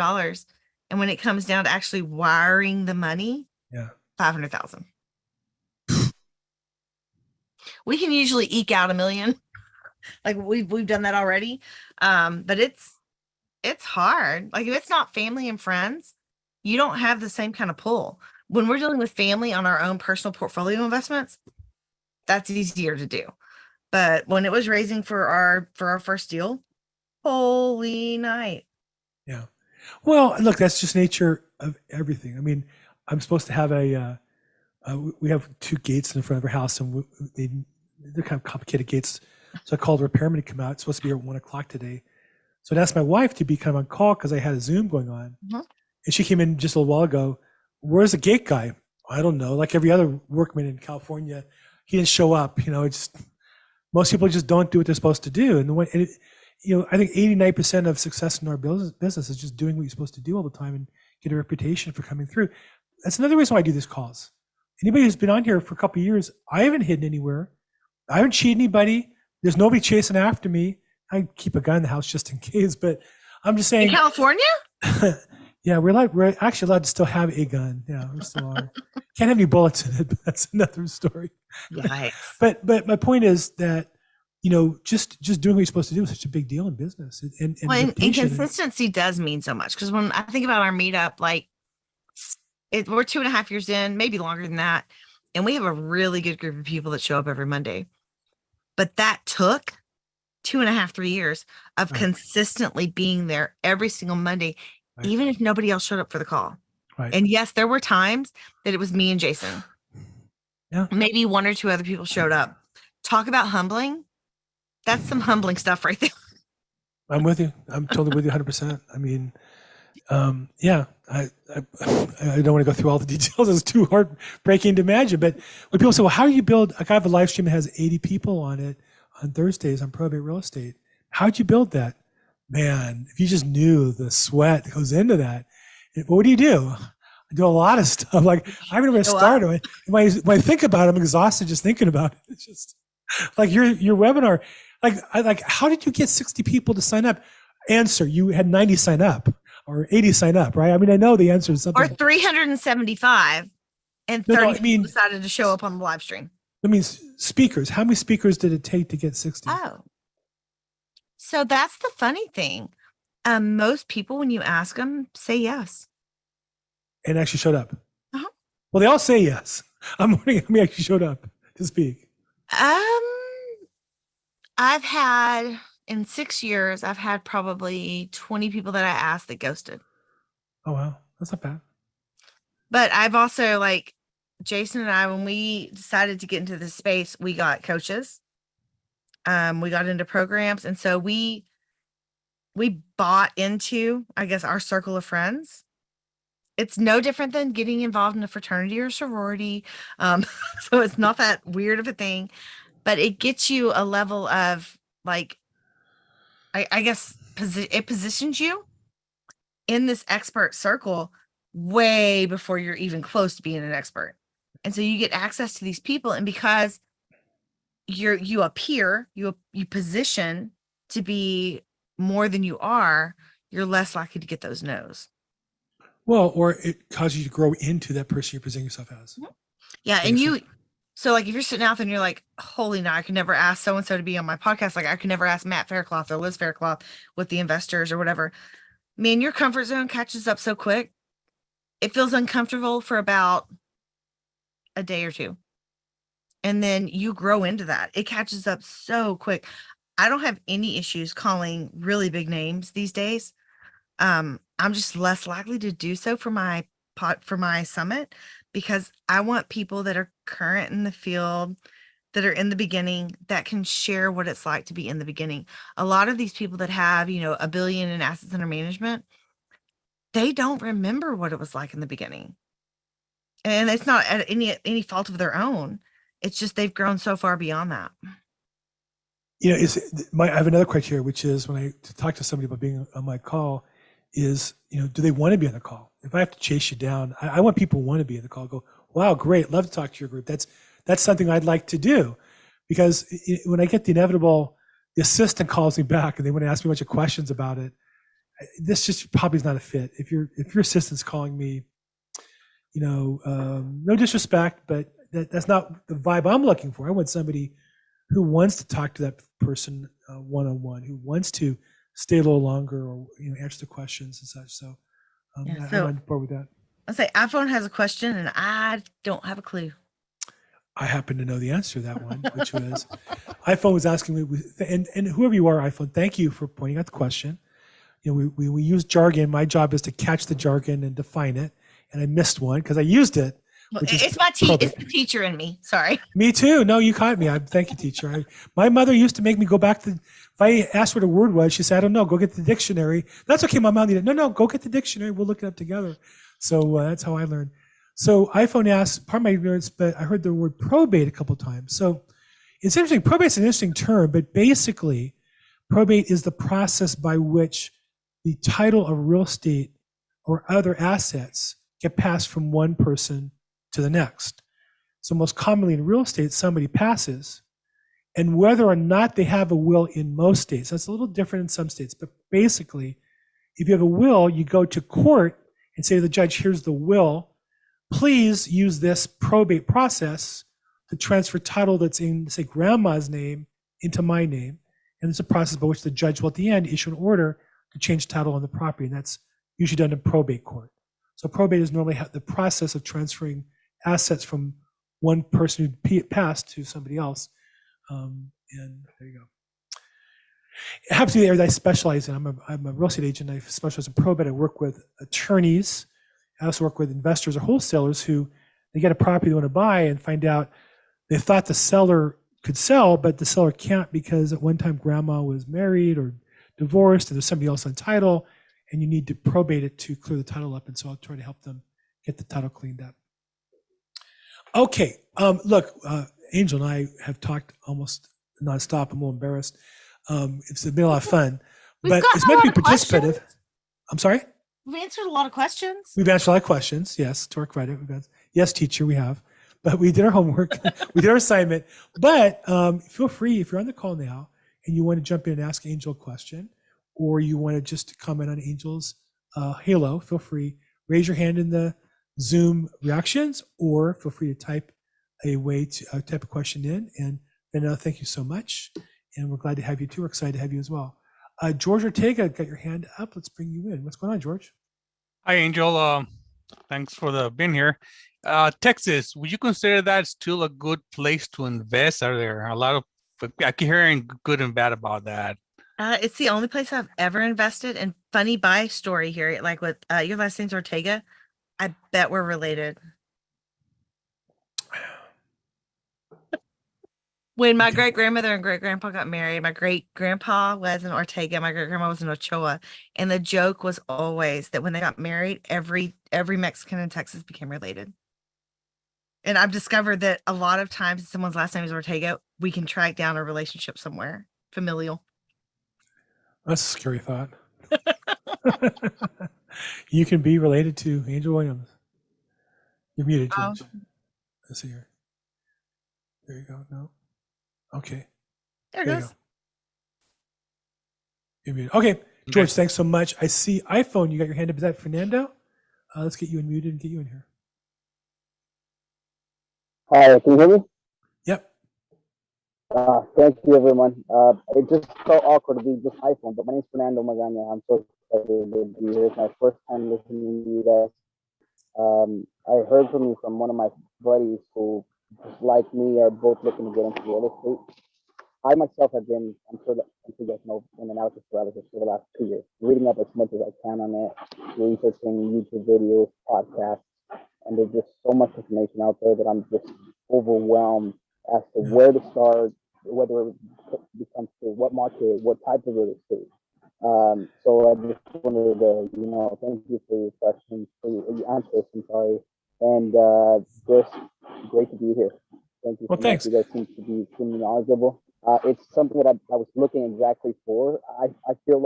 And when it comes down to actually wiring the money, Yeah. 500,000. We can usually eke out $1 million. Like we've done that already. But it's hard. Like if it's not family and friends, you don't have the same kind of pull. When we're dealing with family on our own personal portfolio investments, that's easier to do. But when it was raising for our first deal, holy night. Yeah. Well, look, that's just nature of everything. I mean, I'm supposed to have we have 2 gates in front of our house, and they're kind of complicated gates. So I called a repairman to come out. It's supposed to be here at 1:00 today. So I asked my wife to be kind of on call because I had a Zoom going on. Mhm. And she came in just a little while ago. Where's the gate guy? I don't know. Like every other workman in California, he didn't show up. Most people just don't do what they're supposed to do. I think 89% of success in our business is just doing what you're supposed to do all the time and get a reputation for coming through. That's another reason why I do these calls. Anybody who's been on here for a couple of years, I haven't hidden anywhere. I haven't cheated anybody. There's nobody chasing after me. I keep a gun in the house just in case, but I'm just saying. In California? Yeah, we're actually allowed to still have a gun. Yeah, we still are. Can't have any bullets in it, but that's another story. Yikes. But my point is that just doing what you're supposed to do is such a big deal in business. And consistency does mean so much, because when I think about our meetup, like we're 2.5 years in, maybe longer than that, and we have a really good group of people that show up every Monday. But that took 2.5, 3 years of Right. consistently being there every single Monday, Right. even if nobody else showed up for the call. Right. And yes, there were times that it was me and Jason. Yeah. Maybe 1 or 2 other people showed up. Talk about humbling. That's some humbling stuff right there. I'm with you. I'm totally with you 100%. I mean, yeah, I don't want to go through all the details. It's too heartbreaking to imagine. But when people say, well, how do you build, like I have a live stream that has 80 people on it on Thursdays on Probate Real Estate. How'd you build that? Man, if you just knew the sweat that goes into that, what do you do? I do a lot of stuff. Like I don't even know where to start. When I think about it, I'm exhausted just thinking about it. It's just like your webinar. Like how did you get 60 people to sign up? Answer, you had 90 sign up or 80 sign up, right? I mean, I know the answer is something. Or 375 and 30 people decided to show up on the live stream. I mean, speakers. How many speakers did it take to get 60? Oh. So that's the funny thing. Most people, when you ask them, say yes. And actually showed up. Uh-huh. Well, they all say yes. I'm wondering how many actually showed up to speak. I've had, in 6 years, I've had probably 20 people that I asked that ghosted. Oh, wow. That's not bad. But I've also, like, Jason and I, when we decided to get into this space, we got coaches. We got into programs. And so we bought into, I guess, our circle of friends. It's no different than getting involved in a fraternity or sorority. So it's not that weird of a thing, but it gets you a level of, like, I guess it positions you in this expert circle way before you're even close to being an expert. And so you get access to these people, and because you appear, you position to be more than you are, you're less likely to get those no's. Well, or it causes you to grow into that person you're presenting yourself as. Yeah. And so like if you're sitting out there and you're like, holy no, I could never ask so-and-so to be on my podcast. Like I could never ask Matt Faircloth or Liz Faircloth with the investors or whatever. Man, your comfort zone catches up so quick. It feels uncomfortable for about a day or two. And then you grow into that. It catches up so quick. I don't have any issues calling really big names these days. I'm just less likely to do so for my summit, because I want people that are current in the field, that are in the beginning, that can share what it's like to be in the beginning. A lot of these people that have, $1 billion in assets under management, they don't remember what it was like in the beginning. And it's not at any fault of their own. It's just they've grown so far beyond that. I have another criteria, which is when I talk to somebody about being on my call, is, do they want to be on the call? If I have to chase you down, I want people who want to be in the call. Go, wow, great, love to talk to your group. That's something I'd like to do, because when I get the inevitable, the assistant calls me back and they want to ask me a bunch of questions about it. This just probably is not a fit. If your assistant's calling me, no disrespect, but that's not the vibe I'm looking for. I want somebody who wants to talk to that person one-on-one, who wants to stay a little longer or answer the questions and such. So, I'm on board with that. I say iPhone has a question and I don't have a clue. I happen to know the answer to that one, which was iPhone was asking me, and whoever you are, iPhone, thank you for pointing out the question. We use jargon. My job is to catch the jargon and define it, and I missed one because I used it. Well, it's the teacher in me. Sorry. Me too. No, you caught me. Thank you, teacher. My mother used to make me go back to. If I asked what a word was, she said, "I don't know. Go get the dictionary." That's okay. My mom needed. No. Go get the dictionary. We'll look it up together. So that's how I learned. So iPhone asked, part of my ignorance, but I heard the word probate a couple of times. So it's interesting. Probate's an interesting term, but basically, probate is the process by which the title of real estate or other assets get passed from one person to the next. So most commonly in real estate, somebody passes, and whether or not they have a will in most states, that's a little different in some states, but basically, if you have a will, you go to court and say to the judge, here's the will, please use this probate process to transfer title that's in, say, grandma's name into my name. And it's a process by which the judge will at the end issue an order to change title on the property, and that's usually done in probate court. So probate is normally the process of transferring assets from one person who passed to somebody else. And there you go. It happens to be the area that I specialize in. I'm a real estate agent. I specialize in probate. I work with attorneys. I also work with investors or wholesalers who they get a property they want to buy and find out they thought the seller could sell, but the seller can't because at one time grandma was married or divorced and there's somebody else on title, and you need to probate it to clear the title up. And so I'll try to help them get the title cleaned up. Okay, look, Angel and I have talked almost nonstop. I'm a little embarrassed. It's been a lot of fun, but it's meant to be participative. I'm sorry? We've answered a lot of questions. We've answered a lot of questions, yes, to our credit. Yes, teacher, we have. But we did our homework. We did our assignment. But feel free, if you're on the call now and you want to jump in and ask Angel a question, or you want to just comment on Angel's halo, feel free. Raise your hand in the Zoom reactions, or feel free to type type a question in. And then thank you so much. And we're glad to have you too. We're excited to have you as well. George Ortega, got your hand up. Let's bring you in. What's going on, George? Hi, Angel. Thanks for being here. Texas, would you consider that still a good place to invest? Are there a lot of, I keep hearing good and bad about that. It's the only place I've ever invested. And funny buy story here, like with your last name's Ortega. I bet we're related. When my great grandmother and great grandpa got married, my great grandpa was an Ortega, my great grandma was an Ochoa, and the joke was always that when they got married, every Mexican in Texas became related. And I've discovered that a lot of times, if someone's last name is Ortega, we can track down a relationship somewhere familial. That's a scary thought. You can be related to Angel Williams. You're muted, George. Let's see here. There you go. No. Okay. There it goes. You're muted. Okay, George, thanks so much. I see iPhone. You got your hand up. Is that Fernando? Let's get you unmuted and get you in here. Hi, can you hear me? Yep. Thank you, everyone. It's just so awkward to be just iPhone, but my name is Fernando Magana. I'm so excited to be here. It's my first time listening to you guys. I heard from you from one of my buddies who, just like me, are both looking to get into real estate. I myself have been, I'm sure you guys know, in analysis paralysis for the last 2 years, reading up as much as I can on it, researching YouTube videos, podcasts, and there's just so much information out there that I'm just overwhelmed as to where to start, whether it becomes to what market, what type of real estate. So I just wanted to, thank you for your questions, for your answers, I'm sorry. And just great to be here. Thank you Well, so much. thanks. You guys seem to be extremely knowledgeable. It's something that I was looking exactly for. I feel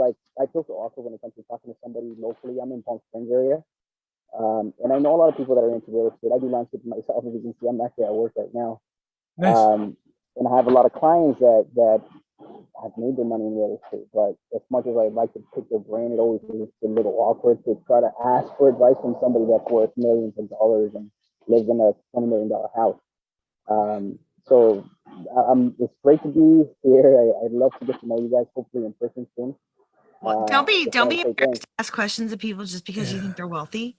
so awkward when it comes to talking to somebody locally. I'm in Palm Springs area. And I know a lot of people that are into real estate. I do landscaping myself, as you can see. I'm actually at work right now. Nice. And I have a lot of clients that have made their money in real estate. But as much as I'd like to pick their brain, it always is a little awkward to try to ask for advice from somebody that's worth millions of dollars and lives in a $20 million house. So it's great to be here. I'd love to get to know you guys, hopefully in person soon. Well, don't be just wanna say embarrassed thanks. to ask questions of people just because you Yeah. think they're wealthy.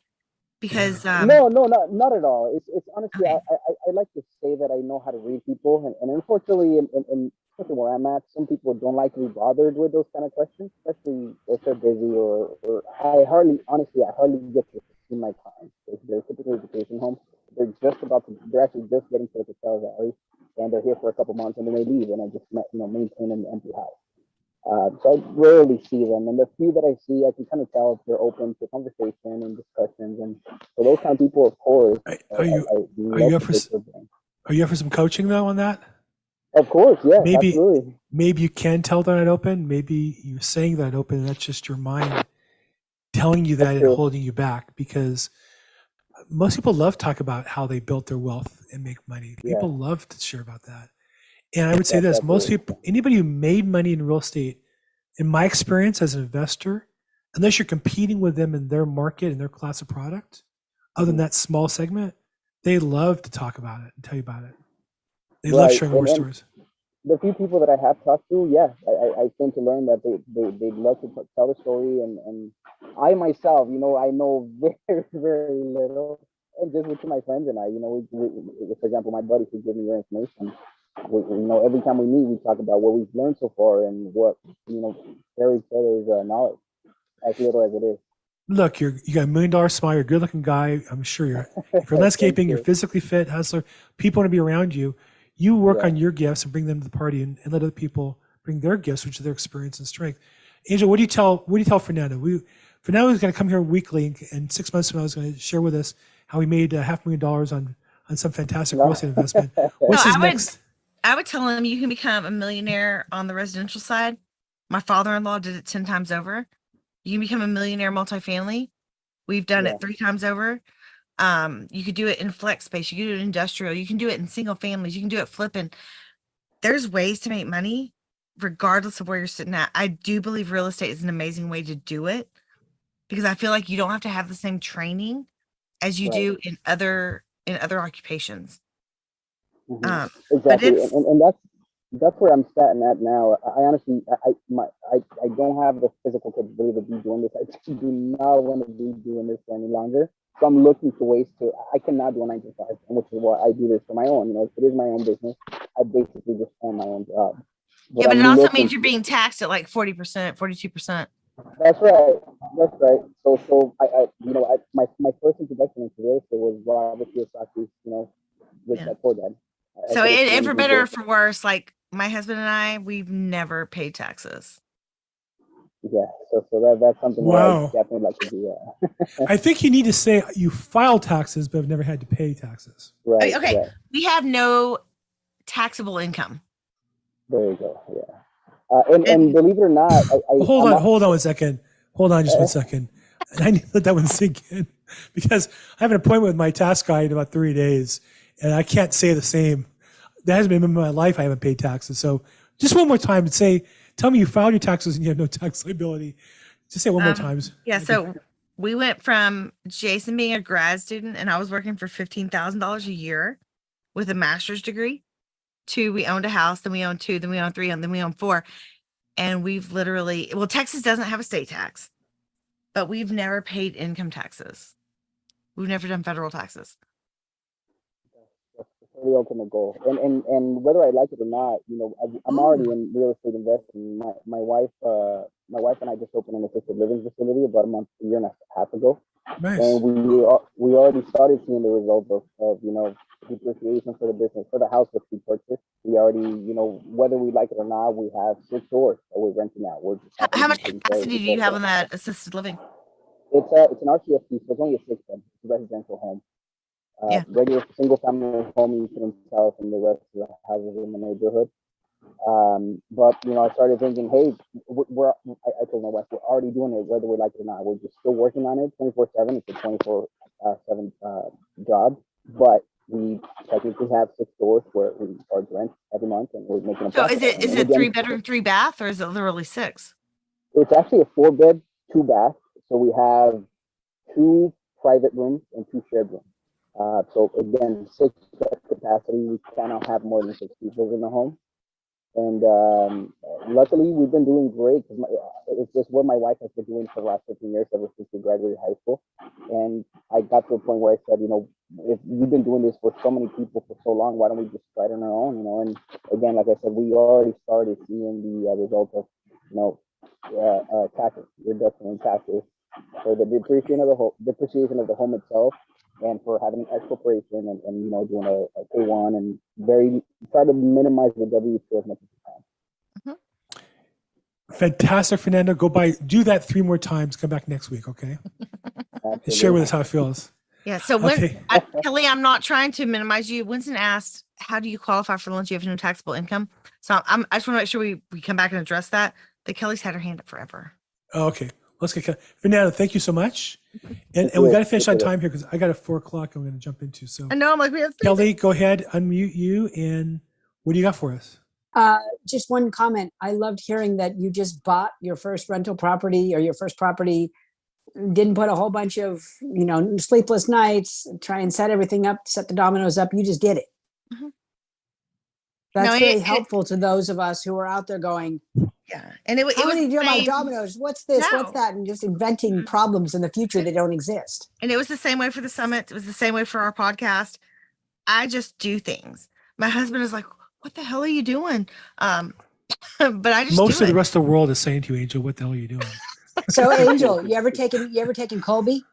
Because No, not at all. It's honestly, Okay. I like to say that I know how to read people, and unfortunately, in especially where I'm at, some people don't like to be bothered with those kind of questions, especially if they're busy or I hardly get to see my clients. They're typically vacation homes. They're actually just getting to the Coachella Valley, and they're here for a couple months, and then they leave, and I just maintain an empty house. So I rarely see them, and the few that I see, I can kind of tell if they're open to conversation and discussions. And for those kind of people, of course, Are you up for are you up for some coaching though on that? Of course, yeah, Maybe absolutely. maybe you can tell they're not open. Maybe you're saying they're not open, and that's just your mind telling you that That's and true. holding you back. Because most people love to talk about how they built their wealth and make money. Yeah. People love to share about that. And I would say That's this: most absolutely. people, anybody who made money in real estate, in my experience as an investor, unless you're competing with them in their market and their class of product, other than Mhm. that small segment, they love to talk about it and tell you about it. They love Right, sharing war and stories. the few people that I have talked to, yeah, I came to learn that they love to tell the story, and I myself, I know very very little, and just with my friends and I, for example, my buddies who give me your information, every time we meet, we talk about what we've learned so far and what share each other's knowledge, as little as it is. Look, you got $1 million smile. You're a good-looking guy. I'm sure if you're landscaping, you're physically fit, hustler. People want to be around you. You work Yeah. on your gifts and bring them to the party, and let other people bring their gifts, which is their experience and strength. Angel, what do you tell Fernando? Fernando is going to come here weekly, and 6 months from now, he's going to share with us how he made $500,000 on some fantastic real estate investment. What's his next? I would tell him you can become a millionaire on the residential side. My father-in-law did it 10 times over. You can become a millionaire multifamily. We've done Yeah. it 3 times over. You could do it in flex space. You can do it in industrial. You can do it in single families. You can do it flipping. There's ways to make money regardless of where you're sitting at. I do believe real estate is an amazing way to do it because I feel like you don't have to have the same training as you Right. do in other occupations. Mhm. But Exactly, it's and that's where I'm starting at now. I honestly, I don't have the physical capability to be doing this. I just do not want to be doing this for any longer. So I'm looking for ways to. I cannot do a 9 to 5, which is why I do this for my own. It is my own business. I basically just own my own job. yeah, but it I'm also looking means you're being taxed at like 40%, 42%. That's right. That's right. So my first introduction into real estate was Robert Kiyosaki's, Rich Yeah. Dad Poor Dad. I So said it's and one for he better or did. for worse, like my husband and I, we've never paid taxes. Yeah. So that's something that I Wow. definitely like to do. Yeah. I think you need to say you file taxes, but have never had to pay taxes. Right. Okay, Right. we have no taxable income. There you go. Yeah. And And believe it or not, Hold I'm on 1 second. Hold on just 1 second. And I need to let that one sink in because I have an appointment with my tax guy in about 3 days, and I can't say the same. That hasn't been in my life. I haven't paid taxes. So just one more time and tell me you filed your taxes and you have no tax liability. Just say it one more time. yeah, so we went from Jason being a grad student and I was working for $15,000 a year with a master's degree to we owned a house, then we owned 2, then we owned 3, and then we owned 4. And we've literally, well, Texas doesn't have a state tax, but we've never paid income taxes. We've never done federal taxes. That's the ultimate goal. And whether I like it or not, I'm already in real estate investing. My wife and I just opened an assisted living facility about a year and a half ago. Nice. And we already started seeing the results of depreciation for the business, for the house which we purchased. We already, whether we like it or not, we have 6 doors that we're renting out. We're just How much taking care of capacity do the you have doors. on that assisted living? It's an RCFP, so it's only a 6-bed residential home. Yeah. Regular single family home you couldn't tell from the rest of the houses in the neighborhood. But I started thinking, hey, I told my wife, we're already doing it, whether we like it or not. We're just still working on it 24/7. It's a 24/7 job, but we technically have 6 doors where we charge rent every month, and we're making a So profit. is it 3 bedroom, 3 bath, or is it literally 6? It's actually a 4-bed, 2-bath. So we have 2 private rooms and 2 shared rooms. So again, 6 bed capacity. We cannot have more than 6 people in the home. And luckily, we've been doing great because it's just what my wife has been doing for the last 15 years, ever since we graduated high school. And I got to a point where I said, if we've been doing this for so many people for so long, why don't we just try it on our own? And again, like I said, we already started seeing the results of, taxes, reduction in taxes, for the depreciation of the home itself, and for having an expropriation and doing a K1 and try to minimize the W2 as much as you can. Fantastic, Fernando. Do that 3 more times. Come back next week, okay? And share with us how it feels. Yeah. So Kelly, I'm not trying to minimize you. Winston asked, how do you qualify for loans? You have no taxable income. So I just want to make sure we come back and address that. But Kelly's had her hand up forever. Oh, okay. Let's get Fernando. Thank you so much. And we got to finish on time here because I got a 4 o'clock I'm going to jump into. So I know. I'm like, we have Kelly, go ahead, unmute you, and what do you got for us? Just one comment. I loved hearing that you just bought your first rental property or your first property, didn't put a whole bunch of, sleepless nights, try and set everything up, set the dominoes up. You just did it. Mm-hmm. That's very helpful to those of us who are out there going, yeah. And it was my dominoes? What's this? No. What's that? And just inventing problems in the future that don't exist. And it was the same way for the summit. It was the same way for our podcast. I just do things. My husband is like, what the hell are you doing? But I just Most of the rest of the world is saying to you, Angel, what the hell are you doing? So Angel, you ever taken Colby?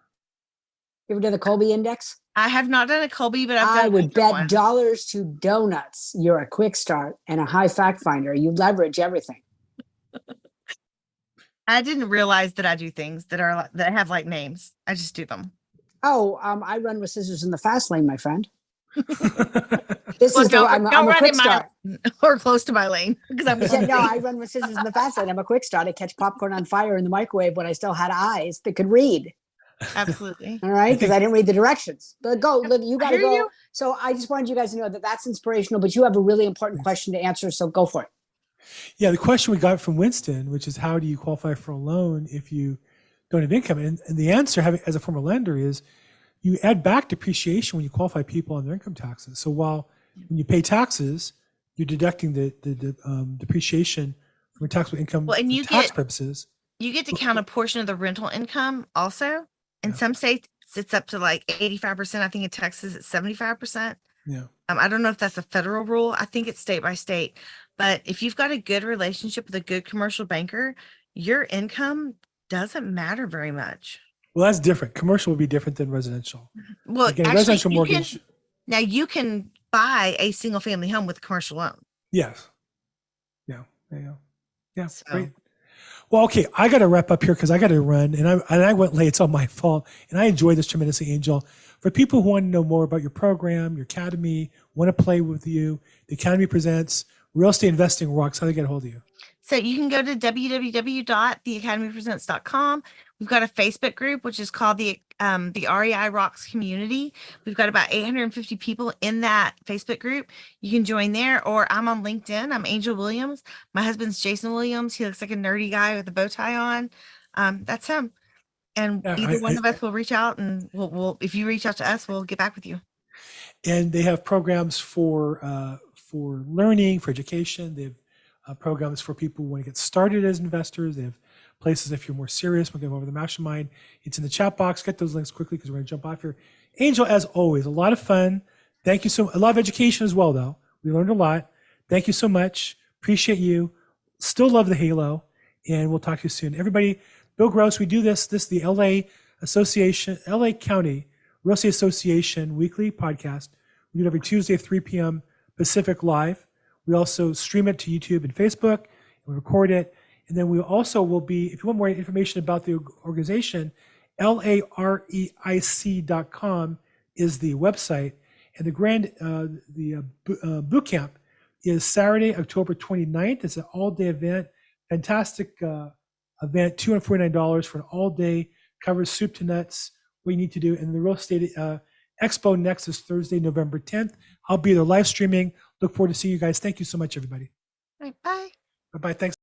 You ever done the Colby index? I have not done a Colby, but I've done I would bet one. dollars to donuts you're a quick start and a high fact finder. You leverage everything. I didn't realize that I do things that have like names. I just do them. Oh, I run with scissors in the fast lane, my friend. I'm a quick start. Or close to my lane because I'm I run with scissors in the fast lane. I'm a quick start. I catch popcorn on fire in the microwave when I still had eyes that could read. Absolutely. All right, because I didn't read the directions. But go, Liv, you got to go. You. So I just wanted you guys to know that that's inspirational, but you have a really important question to answer. So go for it. Yeah, the question we got from Winston, which is how do you qualify for a loan if you don't have income? And the answer, as a former lender, is you add back depreciation when you qualify people on their income taxes. So when you pay taxes, you're deducting the depreciation from your taxable income for tax purposes. You get to count a portion of the rental income also. In some states, it's up to like 85%. I think in Texas, it's 75%. Yeah. I don't know if that's a federal rule. I think it's state by state. But if you've got a good relationship with a good commercial banker, your income doesn't matter very much. Well, that's different. Commercial would be different than residential. Well, again, actually, residential mortgage. Now you can buy a single family home with a commercial loan. Yes. Yeah. There you go. Yeah. So. Great. Well, okay, I got to wrap up here because I got to run, and I went late. It's all my fault, and I enjoyed this tremendously, Angel. For people who want to know more about your program, your academy, want to play with you, the Academy presents Real Estate Investing Rocks. How do they get a hold of you? So you can go to www.theacademypresents.com. We've got a Facebook group, which is called the REI Rocks Community. We've got about 850 people in that Facebook group. You can join there, or I'm on LinkedIn. I'm Angel Williams. My husband's Jason Williams. He looks like a nerdy guy with a bow tie on. That's him. And either one of us will reach out, and we'll if you reach out to us, we'll get back with you. And they have programs for learning, for education. They have programs for people who want to get started as investors. They have places if you're more serious, we'll go over the mastermind. It's in the chat box. Get those links quickly because we're going to jump off here. Angel, as always, a lot of fun. Thank you so much. A lot of education as well, though. We learned a lot. Thank you so much. Appreciate you. Still love the halo. And we'll talk to you soon. Everybody, Bill Gross, we do this the LA LA County Real Estate Association weekly podcast. We do it every Tuesday at 3 p.m. Pacific live. We also stream it to YouTube and Facebook, and we record it. And then we also will be, if you want more information about the organization, LAREIC.com is the website. And the boot camp is Saturday, October 29th. It's an all-day event, fantastic event, $249 for an all-day, covers soup to nuts, what you need to do. And the real estate expo next is Thursday, November 10th. I'll be there live streaming. Look forward to seeing you guys. Thank you so much, everybody. All right, bye. Bye-bye. Thanks.